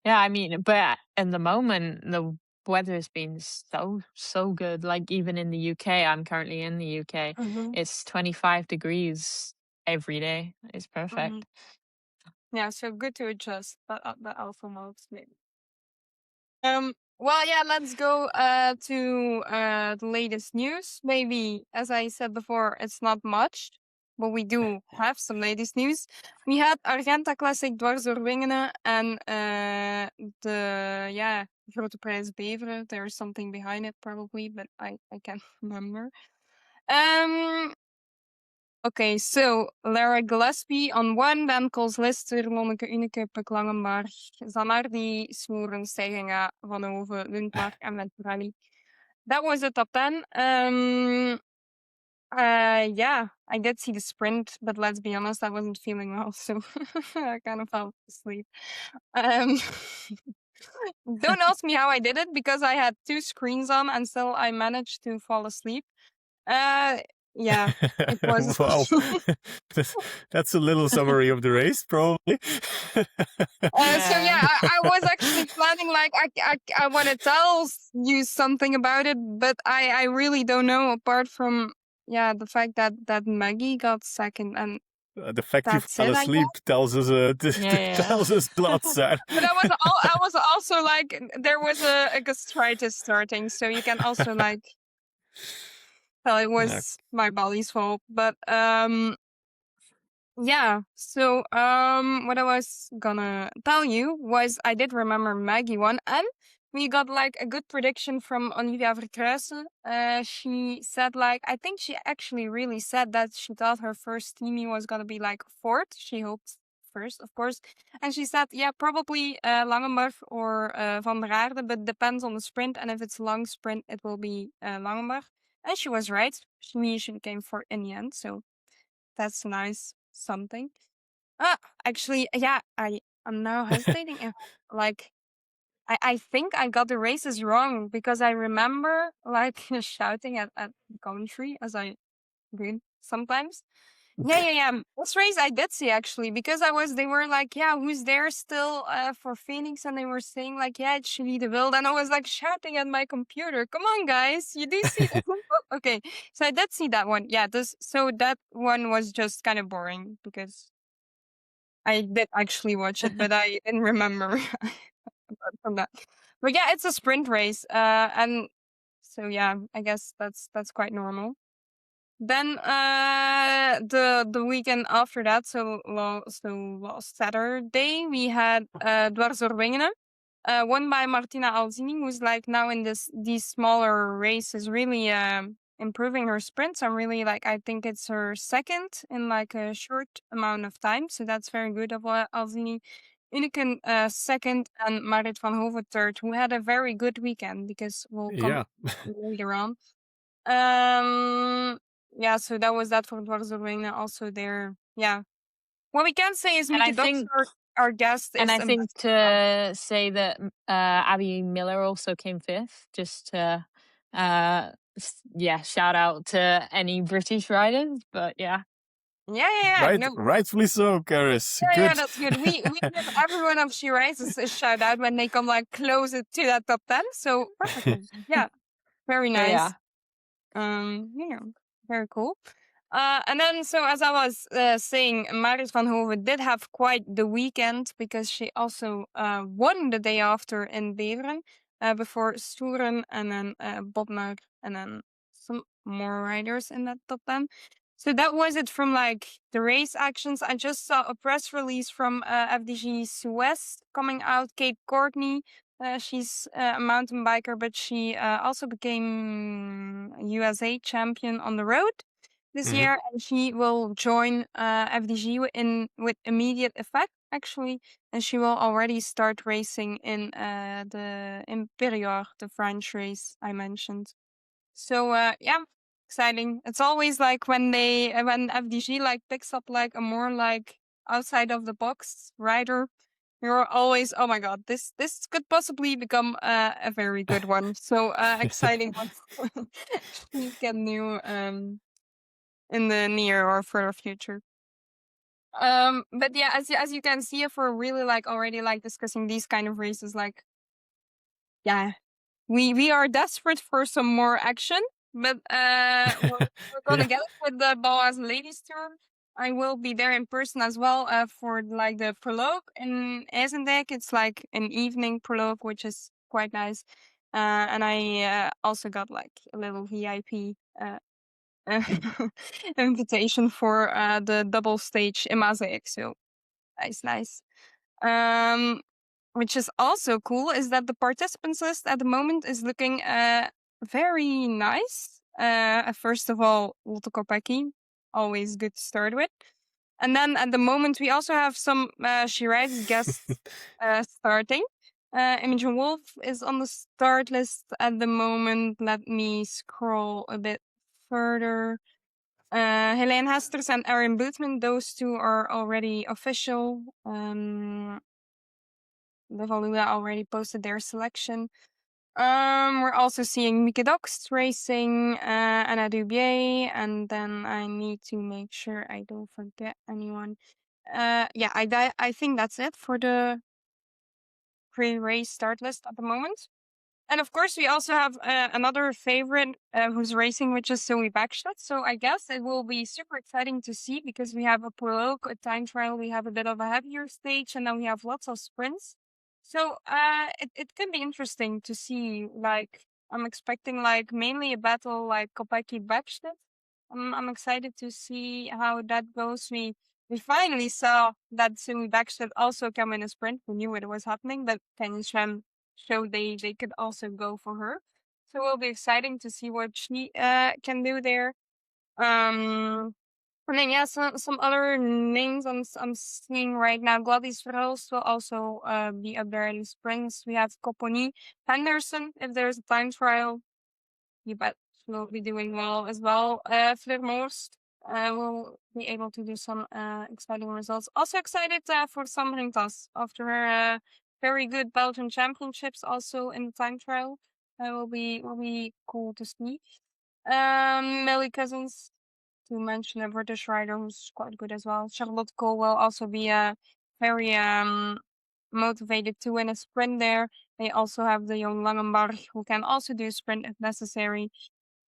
Speaker 3: Yeah, I mean, but in the moment, the weather's been so good. Like even in the UK, I'm currently in the UK.
Speaker 1: Hmm.
Speaker 3: It's 25 degrees every day. It's
Speaker 1: Hmm.
Speaker 3: perfect.
Speaker 1: Yeah, so good to adjust the alpha modes maybe. Well, yeah, let's go to the latest news. Maybe, as I said before, it's not much, but we do have some latest news. We had Argenta Classic dwars door Wingenen en the yeah Grote Prijs Beveren. There's something behind it probably, but I can't remember. Okay, so Lara Gillespie on one, then Coles Lister, Lonneke Uneke, Puk Langenberg, Zanardi, Smoeren, Steiginga, Van Hoven, Lundmark en Venturelli. That was the top 10. Yeah, I did see the sprint, but let's be honest, I wasn't feeling well, so I kind of fell asleep. Um, don't ask me how I did it because I had two screens on and still I managed to fall asleep. Uh, yeah, it was.
Speaker 2: Wow. That's a little summary of the race, probably.
Speaker 1: So yeah, I was actually planning like I want to tell you something about it, but I really don't know apart from the fact that Maggie got second and
Speaker 2: The fact you
Speaker 1: that's
Speaker 2: fell
Speaker 1: it, I
Speaker 2: asleep
Speaker 1: guess.
Speaker 2: tells us
Speaker 3: Yeah.
Speaker 2: tells us a lot, Saar.
Speaker 1: But I was also like there was a gastritis starting, so you can also like tell it
Speaker 2: Yeah.
Speaker 1: was my body's fault. But yeah. So what I was gonna tell you was I did remember Maggie one and we got like a good prediction from Olivia Verkruijsen. She said like I think she actually really said that she thought her first teamie was gonna be like fourth. She hoped first, of course. And she said, yeah, probably Langenberg or Van der Aarde, but depends on the sprint. And if it's a long sprint, it will be Langenberg. And she was right. She came for in the end. So that's nice something. Actually, yeah, I'm now hesitating. Like, I think I got the races wrong because I remember like shouting at the commentary as I do sometimes. Yeah. This race I did see actually because they were like, yeah, who's there still for Phoenix? And they were saying like, yeah, it's Julie de Wilde. And I was like shouting at my computer, come on, guys, you do see that? Okay, so I did see that one. Yeah, so that one was just kind of boring because I did actually watch it, but I didn't remember apart from that. But yeah, it's a sprint race. And so yeah, I guess that's quite normal. Then the weekend after that, so last Saturday, we had Dwars door Wingenen, won by Martina Alzini, who's like now in these smaller races, really improving her sprints. I'm really like I think it's her second in like a short amount of time, so that's very good of Alzini. Ineken second and Marit van Hoven third, who had a very good weekend because we'll come
Speaker 2: Yeah.
Speaker 1: later on. Um, yeah, so that was that for Dwars door Wingenen. Also there, yeah. What we can say is
Speaker 3: And I
Speaker 1: Mieke Dox,
Speaker 3: think
Speaker 1: our guest,
Speaker 3: And
Speaker 1: is
Speaker 3: I think to say that Abby Miller also came fifth, just to, shout out to any British riders. But yeah.
Speaker 1: Yeah. No,
Speaker 2: Rightfully so, Carys.
Speaker 1: yeah,
Speaker 2: Good.
Speaker 1: that's good. We give everyone of She Rises a shout out when they come like closer to that top 10. So perfect. Yeah, very nice. Yeah, very cool. And then, so as I was saying, Marit van Hoven did have quite the weekend because she also won the day after in Beveren before Stoeren and then Bodnar and then some more riders in that top 10. So that was it from like the race actions. I just saw a press release from FDG Suez coming out. Kate Courtney, she's a mountain biker, but she also became USA champion on the road this
Speaker 2: Mhm.
Speaker 1: year, and she will join FDG with immediate effect, actually, and she will already start racing in the Imperior, the French race I mentioned. So yeah, exciting. It's always like when FDG like picks up like a more like outside of the box rider, you're always, oh my god, this could possibly become a very good one. So exciting one. You can new in the near or further future. But yeah, as you can see, if we're really like already like discussing these kind of races, like yeah, we are desperate for some more action. But we're gonna
Speaker 2: Yeah.
Speaker 1: get it with the Baloise Ladies Tour. I will be there in person as well for like the prologue in Ezendijk. It's like an evening prologue, which is quite nice. And I also got like a little VIP invitation for the double stage in Mosaic. So nice. Um, which is also cool is that the participants list at the moment is looking very nice. First of all, Lotte Kopecky, always good to start with. And then at the moment we also have some She Rides guests starting. Imogen Wolf is on the start list at the moment. Let me scroll a bit further. Helene Hesters and Erin Bootman, those two are already official. The Valuda already posted their selection. We're also seeing Mieke Doxt racing, Anna Dubier, and then I need to make sure I don't forget anyone. Yeah, I think that's it for the pre-race start list at the moment. And of course, we also have another favorite who's racing, which is Zoe Backstad. So I guess it will be super exciting to see because we have a prologue, a time trial, we have a bit of a heavier stage, and then we have lots of sprints. So it can be interesting to see. Like I'm expecting like mainly a battle like Kopecky Backstad. I'm excited to see how that goes. We finally saw that Zoe Backstad also come in a sprint. We knew it was happening, but Canyon Shem showed they could also go for her. So it will be exciting to see what she can do there. And then yeah, some other names I'm seeing right now. Gladys Verhulst will also be up there in the sprints. We have Koponi Henderson if there's a time trial. You bet will be doing well as well. Fleur will be able to do some exciting results. Also excited for Sam Ringtas after her very good Belgian championships also in the time trial. Will be cool to see. Millie Cousins, to mention a British rider who's quite good as well. Charlotte Cole will also be very motivated to win a sprint there. They also have the young Langenbach who can also do sprint if necessary.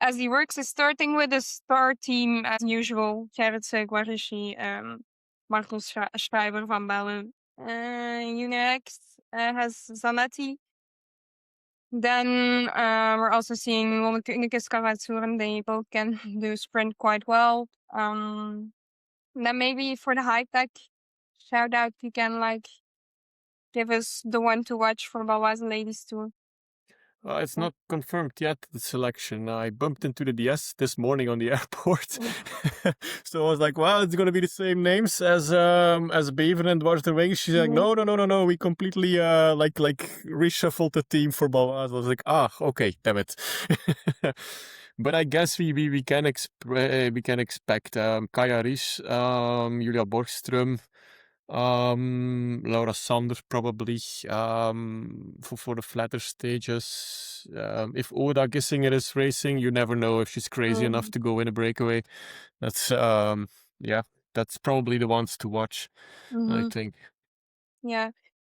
Speaker 1: As he works is starting with a star team as usual. Gerritse, Guarici, Marcus Schreiber van Bellen. Unex has Zanetti. Then we're also seeing Lonneke Unicus Karatsuren. They both can do sprint quite well. Then maybe for the high tech shout out, you can like give us the one to watch for Baloise Ladies Tour.
Speaker 2: It's not confirmed yet, the selection. I bumped into the DS this morning on the airport. So I was like, well, it's going to be the same names as Beaver and Dwars the Wings. She's like, no. We completely like reshuffled the team for Baloise. I was like, okay, damn it. But I guess we can expect Kaya Ries, Julia Borgström, Laura Sanders probably for the flatter stages. If Oda Gissinger is racing, you never know if she's crazy enough to go in a breakaway. That's that's probably the ones to watch, I think.
Speaker 1: Yeah.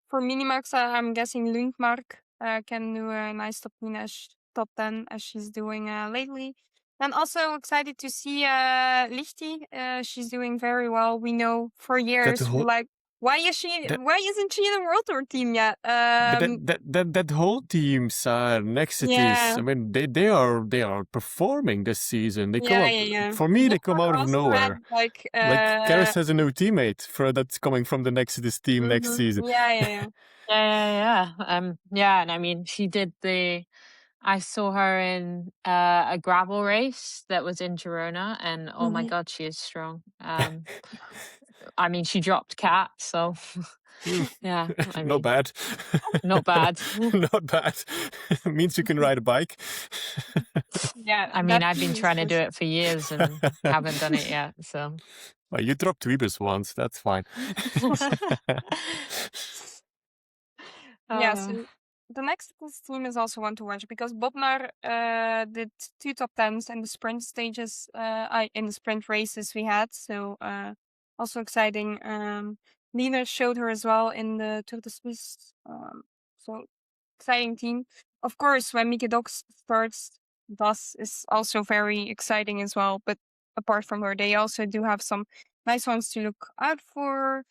Speaker 1: For Minimax, I'm guessing Lundmark can do a nice top 10 as she's doing lately. And also excited to see Lichty. She's doing very well. We know for years, like, why isn't she in the World Tour team yet?
Speaker 2: But that whole team, Saar, next cities, I mean, they are performing this season. They come up for me. They come out of nowhere. Like Carys has a new teammate that's coming from the next cities team next season.
Speaker 3: Yeah. And I mean, she did I saw her in a gravel race that was in Girona, and oh my God, she is strong. I mean, she dropped Cat, so yeah. I mean,
Speaker 2: not bad.
Speaker 3: Not bad.
Speaker 2: Not bad. Means you can ride a bike.
Speaker 1: Yeah.
Speaker 3: I mean, I've been trying to do it for years and haven't done it yet. So.
Speaker 2: Well, you dropped Wiebes once. That's fine.
Speaker 1: Yeah. So the next team is also one to watch because Bobnar did 2 top 10s in the sprint stages, in the sprint races we had. So also exciting. Nina showed her as well in the Tour de Suisse. So exciting team. Of course, when Mieke Dox starts, Das is also very exciting as well. But apart from her, they also do have some nice ones to look out for.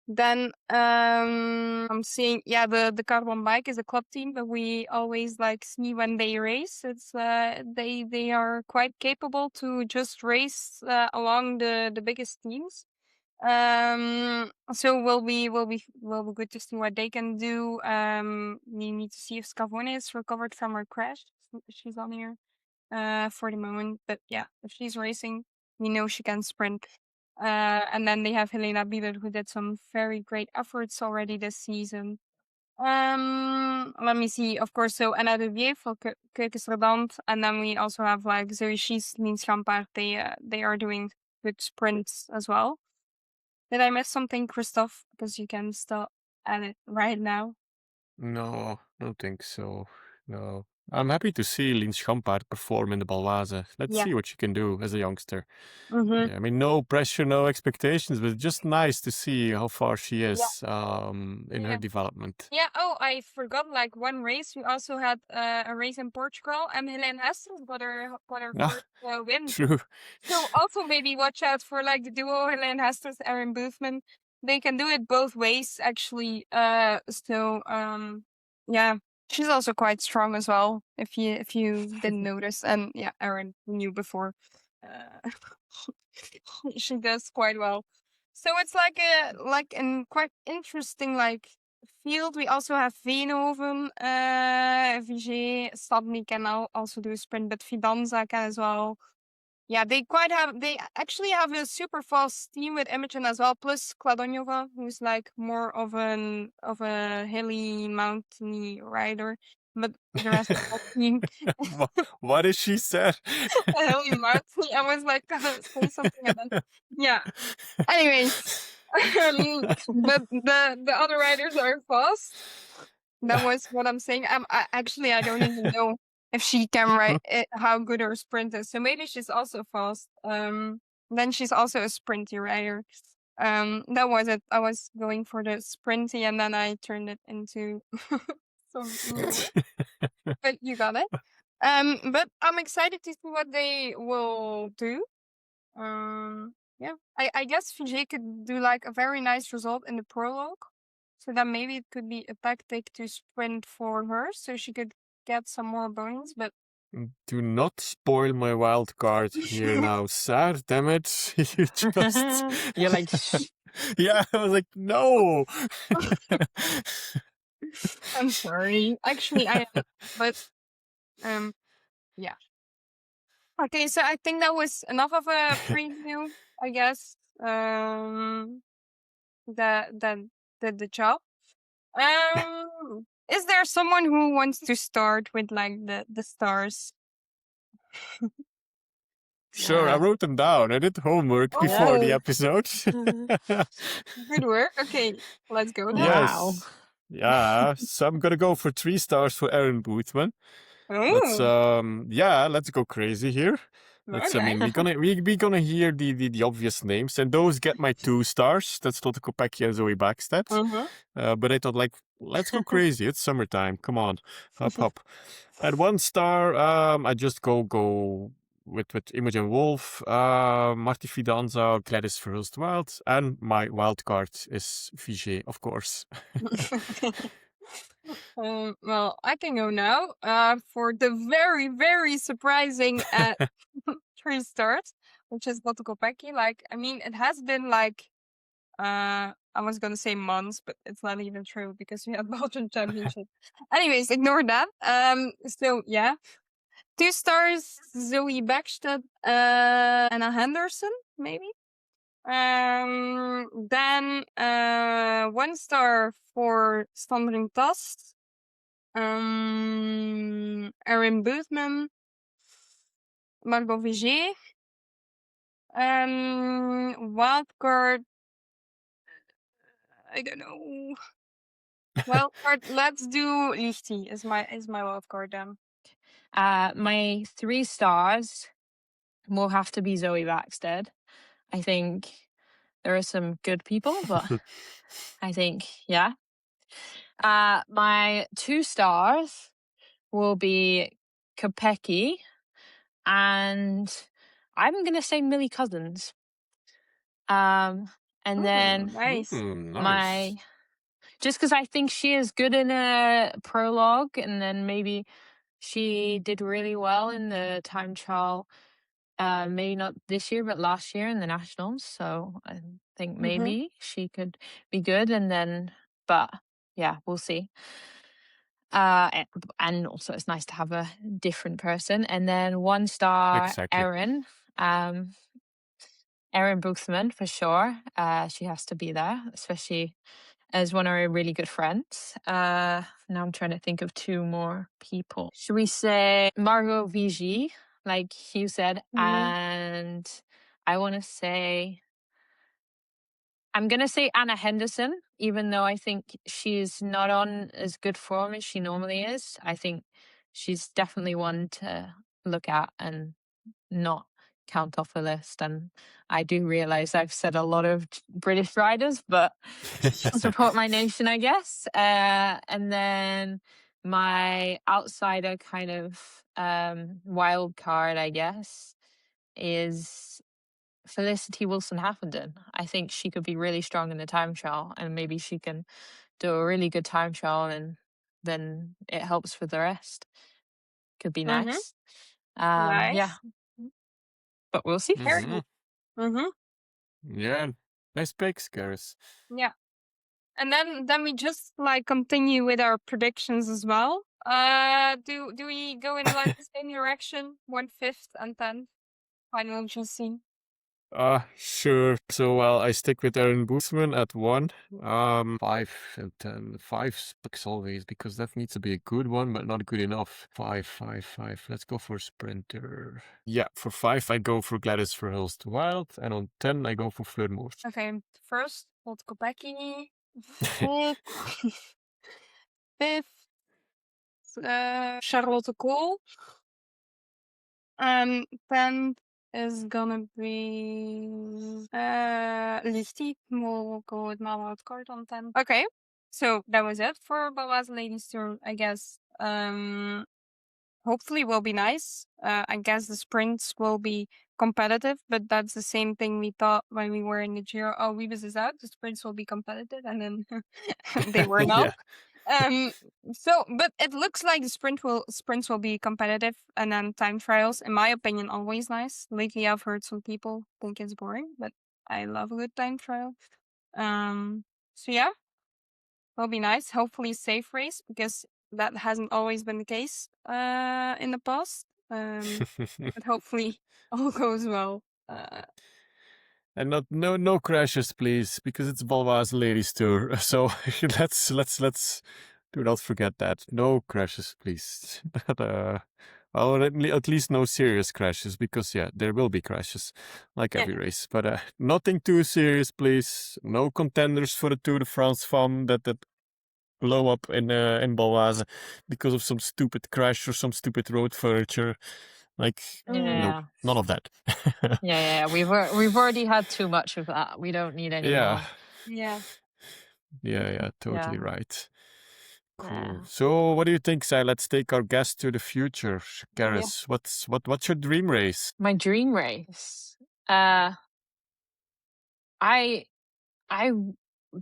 Speaker 1: Then I'm seeing the carbon bike is a club team, but we always like see when they race. It's they are quite capable to just race along the biggest teams. So will be good to see what they can do. We need to see if Scavone is recovered from her crash. She's on here for the moment, but yeah, if she's racing, we know she can sprint. And then they have Helena Bieber, who did some very great efforts already this season. Let me see. Of course, so Anna de Vier for Keukensterdam, and then we also have like Zoe Schies, Lien Schampaard. They are doing good sprints as well. Did I miss something, Kristof? Because you can still add it right now.
Speaker 2: No, I don't think so. No. I'm happy to see Lien Schampaard perform in the Baloise. Let's see what she can do as a youngster.
Speaker 1: Mm-hmm.
Speaker 2: Yeah, I mean, no pressure, no expectations, but just nice to see how far she is in her development.
Speaker 1: Yeah. Oh, I forgot like one race. We also had a race in Portugal, and Helene Hesters got her
Speaker 2: Ah,
Speaker 1: first win.
Speaker 2: true.
Speaker 1: So also maybe watch out for like the duo Helene Hesters, Aaron Boothman. They can do it both ways actually. So yeah, she's also quite strong as well. If you didn't notice, and yeah, Aaron knew before. She does quite well. So it's like an quite interesting like field. We also have Veenhoven, Vigé, Stadny can also do a sprint, but Fidanza can as well. Yeah, they actually have a super fast team with Imogen as well, plus Kladonjova, who's like more of a hilly mountainy rider. But the rest of the team
Speaker 2: What did she say?
Speaker 1: a hilly mountainy. I was like say something about yeah. Anyways, but the other riders are fast. That was what I'm saying. I don't even know if she can ride how good her sprint is. So maybe she's also fast. Then she's also a sprinty rider. That was it. I was going for the sprinty, and then I turned it into some more. But you got it. But I'm excited to see what they will do. Yeah, I guess Fiji could do like a very nice result in the prologue. So then maybe it could be a tactic to sprint for her so she could get some more points. But
Speaker 2: Do not spoil my wild card here now, Saar. Damn it. You just.
Speaker 3: You're like, shh.
Speaker 2: Yeah, I was like, no.
Speaker 1: I'm sorry. Actually, I am. But yeah. Okay, so I think that was enough of a preview, I guess. That did the job. Is there someone who wants to start with like the stars?
Speaker 2: Sure, I wrote them down. I did homework before the
Speaker 1: Oh,
Speaker 2: episode.
Speaker 1: good work. Okay, let's go then.
Speaker 3: Wow.
Speaker 2: Yes. Yeah, so I'm gonna go for 3 stars for Aaron Boothman. Let's
Speaker 1: Oh,
Speaker 2: let's go crazy here. I mean,
Speaker 1: alright.
Speaker 2: we're gonna hear the obvious names, and those get my 2 stars. That's Lotte Kopecky and Zoe Backstedt. But I thought, like, let's go crazy. It's summertime. Come on, hop hop. At 1 star, I just go with Imogen Wolf, Marty Fidanza, Gladys Verhulst-Wild, and my wild card is Vigé, of course.
Speaker 1: Well, I can go now. For the very, very surprising 3 stars, which is Lotte Kopecky. Like, I mean, it has been like, I was gonna say months, but it's not even true because we had Belgian Championship. Anyways, ignore that. So yeah, 2 stars, Zoe Backstedt, Anna Henderson, maybe. Then 1 star for Sandrine Tast. Erin Boothman, Margot Vigé. Wildcard. I don't know. Wildcard. Let's do Lichty. Is my wildcard then?
Speaker 3: My 3 stars will have to be Zoe Backstedt. I think there are some good people, but I think, yeah. My 2 stars will be Kopecky, and I'm going to say Millie Cousins. And then
Speaker 1: Nice.
Speaker 3: my, just because I think she is good in a prologue, and then maybe she did really well in the time trial. Maybe not this year, but last year in the nationals. So I think maybe she could be good. And then, but yeah, we'll see. And also it's nice to have a different person. And then 1 star,
Speaker 2: Exactly.
Speaker 3: Erin. Erin Boothman for sure. She has to be there, especially as one of our really good friends. Now I'm trying to think of two more people. Should we say Margot Vigie, like you said? And I want to say, I'm going to say Anna Henderson, even though I think she's not on as good form as she normally is. I think she's definitely one to look at and not count off a list. And I do realize I've said a lot of British riders, but support my nation, I guess. And then my outsider kind of wild card, I guess, is Felicity Wilson-Haffenden. I think she could be really strong in the time trial, and maybe she can do a really good time trial, and then it helps with the rest. Could be nice.
Speaker 1: Nice.
Speaker 3: Yeah, but we'll see.
Speaker 2: Yeah, nice picks, Carys.
Speaker 1: Yeah. And then we just like continue with our predictions as well. Do we go in like the same direction? 1/5 and 10 final GC.
Speaker 2: Sure. So, well, I stick with Aaron Boosman at 1. 5 and 10. 5 sucks always because that needs to be a good one, but not good enough. 5, 5, 5. Let's go for sprinter. Yeah, for 5, I go for Gladys Verhulst Wild, and on 10, I go for Fleur Moors.
Speaker 1: Okay, first, Holt Kopecky. Fifth, Charlotte Kool. 10th is gonna be Lichty. We'll go with my wild card on 10. Okay, so that was it for Baloise Ladies Tour, I guess. Hopefully will be nice. I guess the sprints will be competitive, but that's the same thing we thought when we were in the Giro. Oh, Wiebes is out. The sprints will be competitive, and then they were not. So, but it looks like the sprints will be competitive, and then time trials, in my opinion, always nice. Lately, I've heard some people think it's boring, but I love a good time trial. So yeah, will be nice. Hopefully, safe race because that hasn't always been the case in the past. But hopefully, all goes well.
Speaker 2: And no crashes, please, because it's Baloise Ladies Tour. So let's do not forget that. No crashes, please. Well, at least no serious crashes, because yeah, there will be crashes, like every race. But nothing too serious, please. No contenders for the Tour de France fun that blow up in Baloise because of some stupid crash or some stupid road furniture. Like, no, none of that.
Speaker 3: Yeah. We've already had too much of that. We don't need any more.
Speaker 2: Yeah, totally right. Cool. So, what do you think, Sai? Let's take our guest to the future. Carys, what's your dream race?
Speaker 3: My dream race, I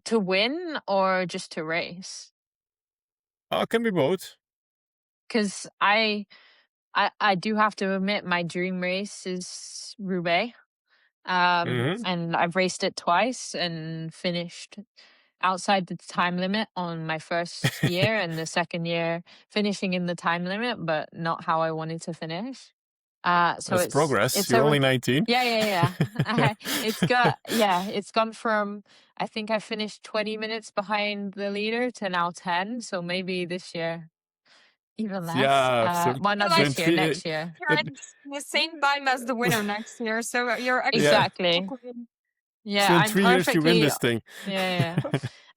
Speaker 3: to win or just to race?
Speaker 2: It can be both.
Speaker 3: Because I do have to admit my dream race is Roubaix. And I've raced it twice and finished outside the time limit on my first year, and the second year finishing in the time limit, but not how I wanted to finish. So
Speaker 2: That's progress. You're only 19.
Speaker 3: Yeah. It's gone from, I think I finished 20 minutes behind the leader to now 10. So maybe this year even less.
Speaker 2: Yeah,
Speaker 3: well, not this year, next year.
Speaker 1: You're at the same time as the winner next year, so you're
Speaker 3: exactly. Yeah,
Speaker 2: so in
Speaker 3: I'm
Speaker 2: 3 years you win this thing.
Speaker 3: Yeah.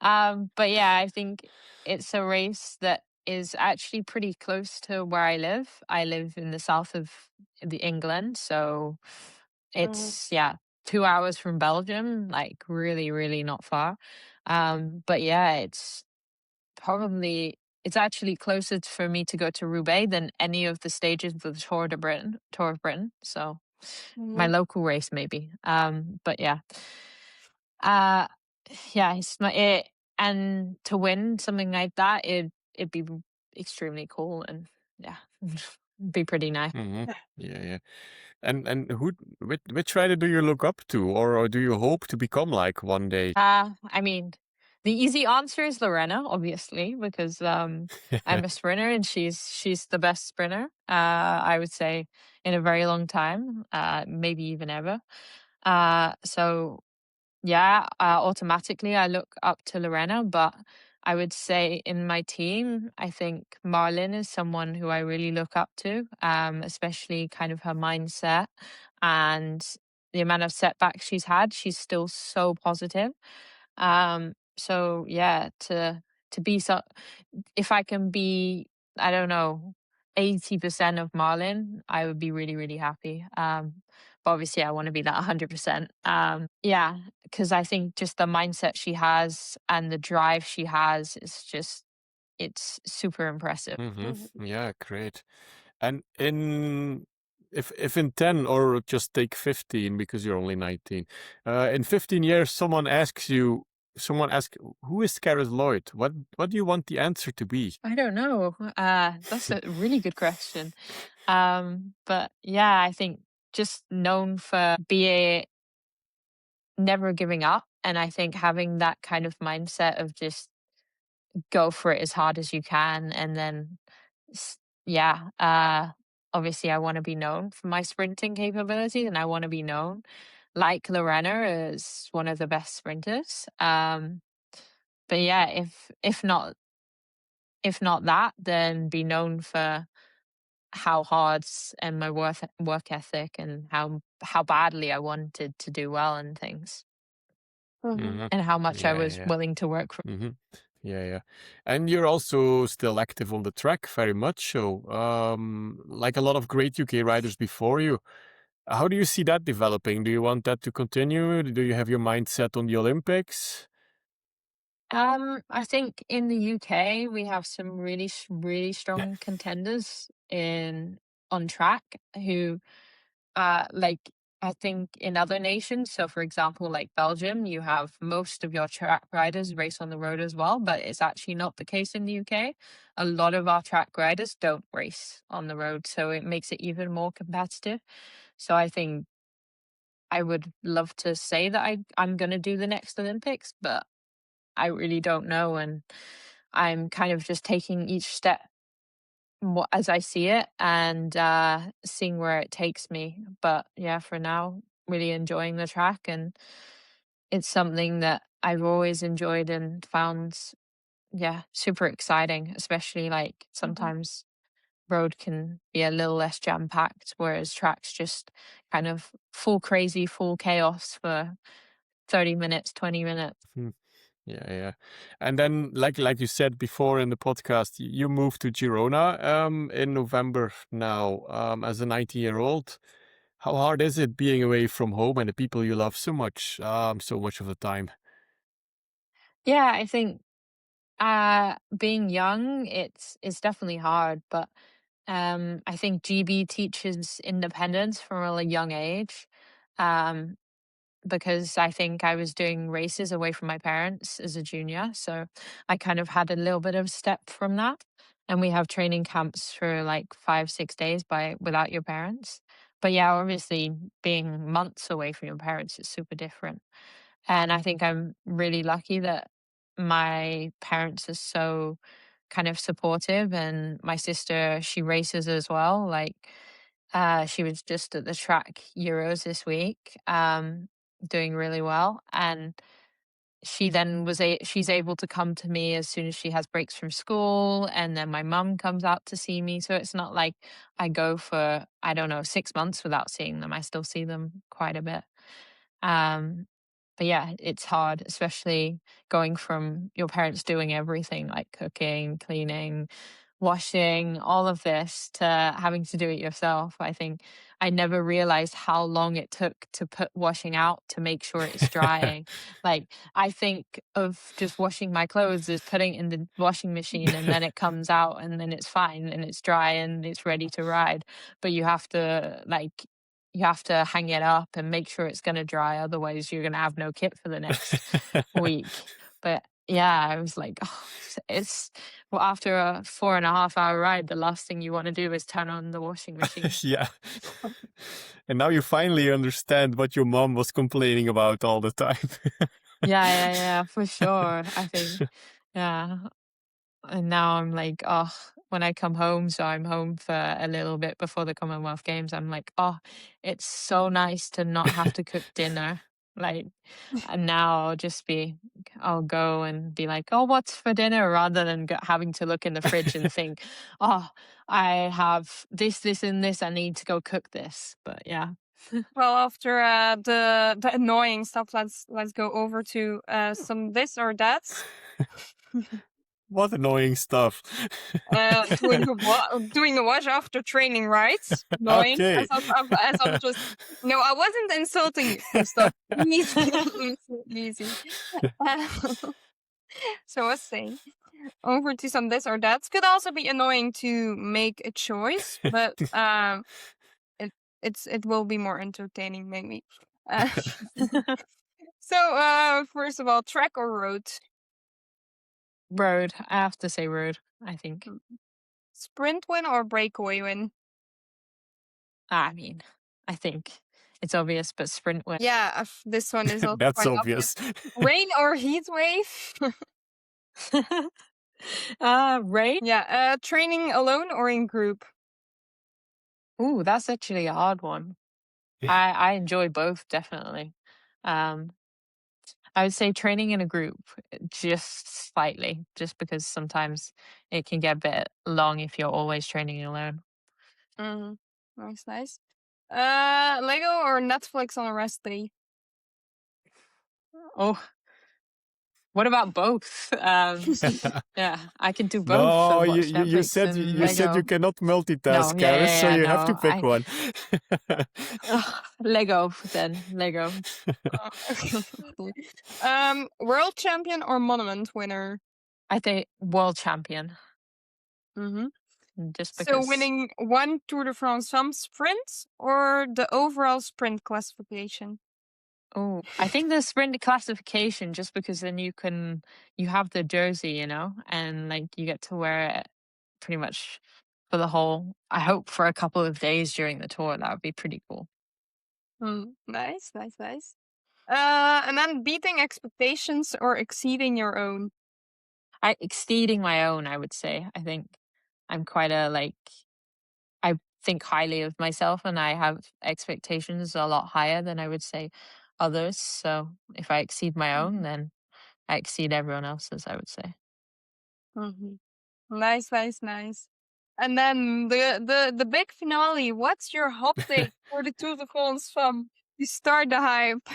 Speaker 3: But yeah, I think it's a race that is actually pretty close to where I live. I live in the south of England, so it's 2 hours from Belgium, like really, really not far. But yeah, it's actually closer for me to go to Roubaix than any of the stages of the Tour of Britain. So my local race maybe. But yeah. It's not it. And to win something like that, it'd be extremely cool, and be pretty nice.
Speaker 2: Yeah. And which rider do you look up to, or do you hope to become like one day?
Speaker 3: I mean, the easy answer is Lorena, obviously, because I'm a sprinter and she's the best sprinter. I would say in a very long time, maybe even ever. So yeah, automatically I look up to Lorena, but I would say in my team, I think Marlen is someone who I really look up to, especially kind of her mindset and the amount of setbacks she's had. She's still so positive. So yeah, to be so, if I can be, I don't know, 80% of Marlin, I would be really, really happy. But obviously I want to be that 100%. Yeah, because I think just the mindset she has and the drive she has is just, it's super impressive.
Speaker 2: Yeah, great. And if in 10 or just take 15 because you're only 19, in 15 years someone asks who is Carys Lloyd? What do you want the answer to be?
Speaker 3: I don't know. That's a really good question. But yeah, I think just known for being never giving up. And I think having that kind of mindset of just go for it as hard as you can. And then, yeah, obviously, I want to be known for my sprinting capabilities and I want to be known like Lorena as one of the best sprinters. But yeah, if not that, then be known for how hard and my work ethic and how badly I wanted to do well and things.
Speaker 2: Mhm.
Speaker 3: And how much I
Speaker 2: Yeah,
Speaker 3: was
Speaker 2: yeah.
Speaker 3: willing to work for.
Speaker 2: Hmm. Yeah, yeah. And you're also still active on the track, very much so. Like a lot of great UK riders before you. How do you see that developing? Do you want that to continue? Do you have your mind set on the Olympics?
Speaker 3: I think in the UK we have some really strong contenders in on track who like I think in other nations, so for example, like Belgium, you have most of your track riders race on the road as well, but it's actually not the case in the UK. A lot of our track riders don't race on the road, so it makes it even more competitive. So I think I would love to say that I'm going to do the next Olympics, but I really don't know. And I'm kind of just taking each step as I see it and seeing where it takes me. But yeah, for now, really enjoying the track. And it's something that I've always enjoyed and found, yeah, super exciting, especially like sometimes road can be a little less jam packed, whereas tracks just kind of full crazy, full chaos for 30 minutes, 20 minutes.
Speaker 2: Hmm. Yeah, yeah. And then, like you said before in the podcast, you moved to Girona in November now as a 19-year-old. How hard is it being away from home and the people you love so much of the time?
Speaker 3: Yeah, I think being young, it's definitely hard, but I think GB teaches independence from a really young age. Um, because I think I was doing races away from my parents as a junior. So I kind of had a little bit of step from that. And we have training camps for like 5, 6 days without your parents. But yeah, obviously being months away from your parents is super different. And I think I'm really lucky that my parents are so kind of supportive. And my sister, she races as well. Like she was just at the track Euros this week, doing really well. And she then she's able to come to me as soon as she has breaks from school, and then my mum comes out to see me. So it's not like I go for, I don't know, 6 months without seeing them. I still see them quite a bit. Um, but yeah, it's hard, especially going from your parents doing everything like cooking, cleaning, washing, all of this to having to do it yourself. I think I never realized how long it took to put washing out to make sure it's drying. Like, I think of just washing my clothes as putting it in the washing machine and then it comes out and then it's fine and it's dry and it's ready to ride. But you have to hang it up and make sure it's going to dry. Otherwise, you're going to have no kit for the next week. But yeah, I was like, oh, it's well, after a 4.5 hour ride, the last thing you want to do is turn on the washing machine.
Speaker 2: Yeah. And now you finally understand what your mom was complaining about all the time.
Speaker 3: Yeah, for sure. I think, yeah. And now I'm like, oh, when I come home, so I'm home for a little bit before the Commonwealth Games, I'm like, oh, it's so nice to not have to cook dinner. And now I'll go and be like, oh, what's for dinner, rather than having to look in the fridge and think, oh, I have this, and this, I need to go cook this. But yeah.
Speaker 1: Well, after the annoying stuff, let's go over to some this or that's.
Speaker 2: What annoying stuff.
Speaker 1: Doing the wash after training, right? Annoying.
Speaker 2: Okay.
Speaker 1: As I'm just no, I wasn't insulting you, Kristof. Easy. So I was saying, over to some this or that could also be annoying to make a choice, but it will be more entertaining maybe. So first of all, track or road?
Speaker 3: Road. I have to say road, I think.
Speaker 1: Sprint win or breakaway win?
Speaker 3: I mean, I think it's obvious, but sprint win.
Speaker 1: Yeah, this one is also
Speaker 2: That's
Speaker 1: quite
Speaker 2: obvious.
Speaker 1: Rain or heat wave?
Speaker 3: Rain.
Speaker 1: Yeah, training alone or in group?
Speaker 3: Ooh, that's actually a hard one. I enjoy both, definitely. I would say training in a group, just slightly, just because sometimes it can get a bit long if you're always training alone.
Speaker 1: Nice. Lego or Netflix on a rest day?
Speaker 3: Oh, what about both? Yeah, I can do both.
Speaker 2: No,
Speaker 3: and watch
Speaker 2: you
Speaker 3: Netflix
Speaker 2: said
Speaker 3: and
Speaker 2: you said you
Speaker 3: Lego.
Speaker 2: cannot multitask,
Speaker 3: No, yeah,
Speaker 2: Carys, so
Speaker 3: yeah,
Speaker 2: you have to
Speaker 3: no,
Speaker 2: pick one.
Speaker 3: Lego then, Lego.
Speaker 1: World champion or monument winner?
Speaker 3: I think world champion, just
Speaker 1: So
Speaker 3: because.
Speaker 1: winning one Tour de France some sprint or the overall sprint classification?
Speaker 3: Oh, I think the sprint classification, just because then you have the jersey, and like you get to wear it pretty much for the whole, I hope for a couple of days during the tour. That would be pretty cool.
Speaker 1: Nice. And then beating expectations or exceeding your own?
Speaker 3: Exceeding my own, I would say. I think I'm quite I think highly of myself, and I have expectations a lot higher than I would say others. So if I exceed my own, then I exceed everyone else's, I would say.
Speaker 1: Nice. And then the big finale. What's your hot take for the Tour de France from to start the hype?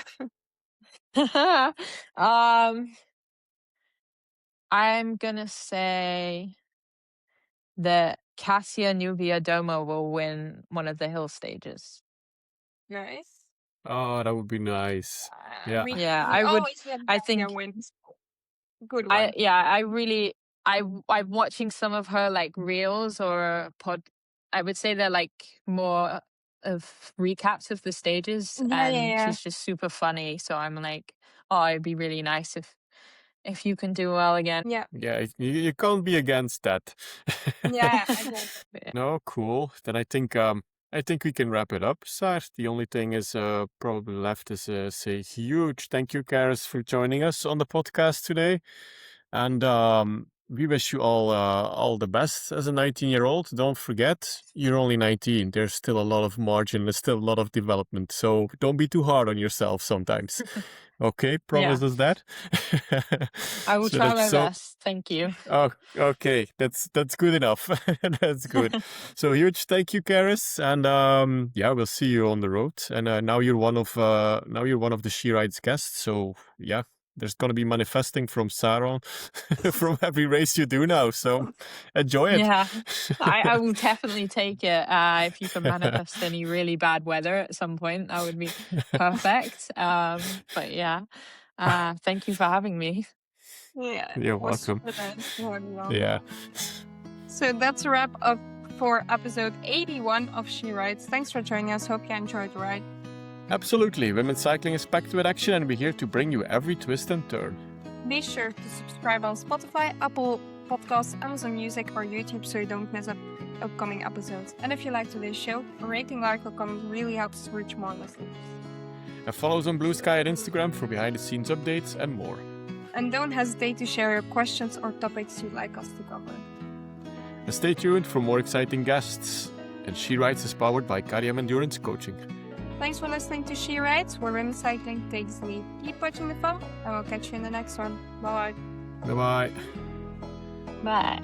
Speaker 3: I'm gonna say that Cassia Nubia Domo will win one of the hill stages.
Speaker 1: Nice.
Speaker 2: Oh, that would be nice. Yeah.
Speaker 3: I would. I think
Speaker 1: wins. Good one.
Speaker 3: I'm watching some of her like reels or I would say they're like more of recaps of the stages, and she's just super funny. So I'm like, oh, it'd be really nice if you can do well again.
Speaker 1: Yeah.
Speaker 2: Yeah, you can't be against that.
Speaker 1: Yeah.
Speaker 2: No, cool. Then I think we can wrap it up, Saar. The only thing is probably left is say huge thank you, Carys, for joining us on the podcast today. And we wish you all the best as a 19-year-old. Don't forget, you're only 19. There's still a lot of margin. There's still a lot of development. So don't be too hard on yourself sometimes. Okay, promise us that.
Speaker 3: I will try my best. Thank you.
Speaker 2: Oh, okay. That's good enough. That's good. So huge thank you, Carys, and we'll see you on the road. And now you're one of the She Rides guests. So yeah, there's gonna be manifesting from Saar on from every race you do now. So enjoy it.
Speaker 3: Yeah, I will definitely take it. If you can manifest any really bad weather at some point, that would be perfect. But yeah, thank you for having me.
Speaker 1: Yeah,
Speaker 2: you're welcome. Yeah.
Speaker 1: So that's a wrap up for episode 81 of She Rides. Thanks for joining us. Hope you enjoyed the ride.
Speaker 2: Absolutely. Women's cycling is packed with action, and we're here to bring you every twist and turn.
Speaker 1: Be sure to subscribe on Spotify, Apple Podcasts, Amazon Music, or YouTube so you don't miss upcoming episodes. And if you like today's show, a rating, like, or comment really helps us reach more listeners.
Speaker 2: And follow us on Blue Sky and Instagram for behind-the-scenes updates and more.
Speaker 1: And don't hesitate to share your questions or topics you'd like us to cover.
Speaker 2: And stay tuned for more exciting guests. And She Rides is powered by KDM Endurance Coaching.
Speaker 1: Thanks for listening to She Rides, where women's cycling takes the lead. Keep watching the fun, and we'll catch you in the next one. Bye.
Speaker 2: Bye-bye.
Speaker 3: Bye.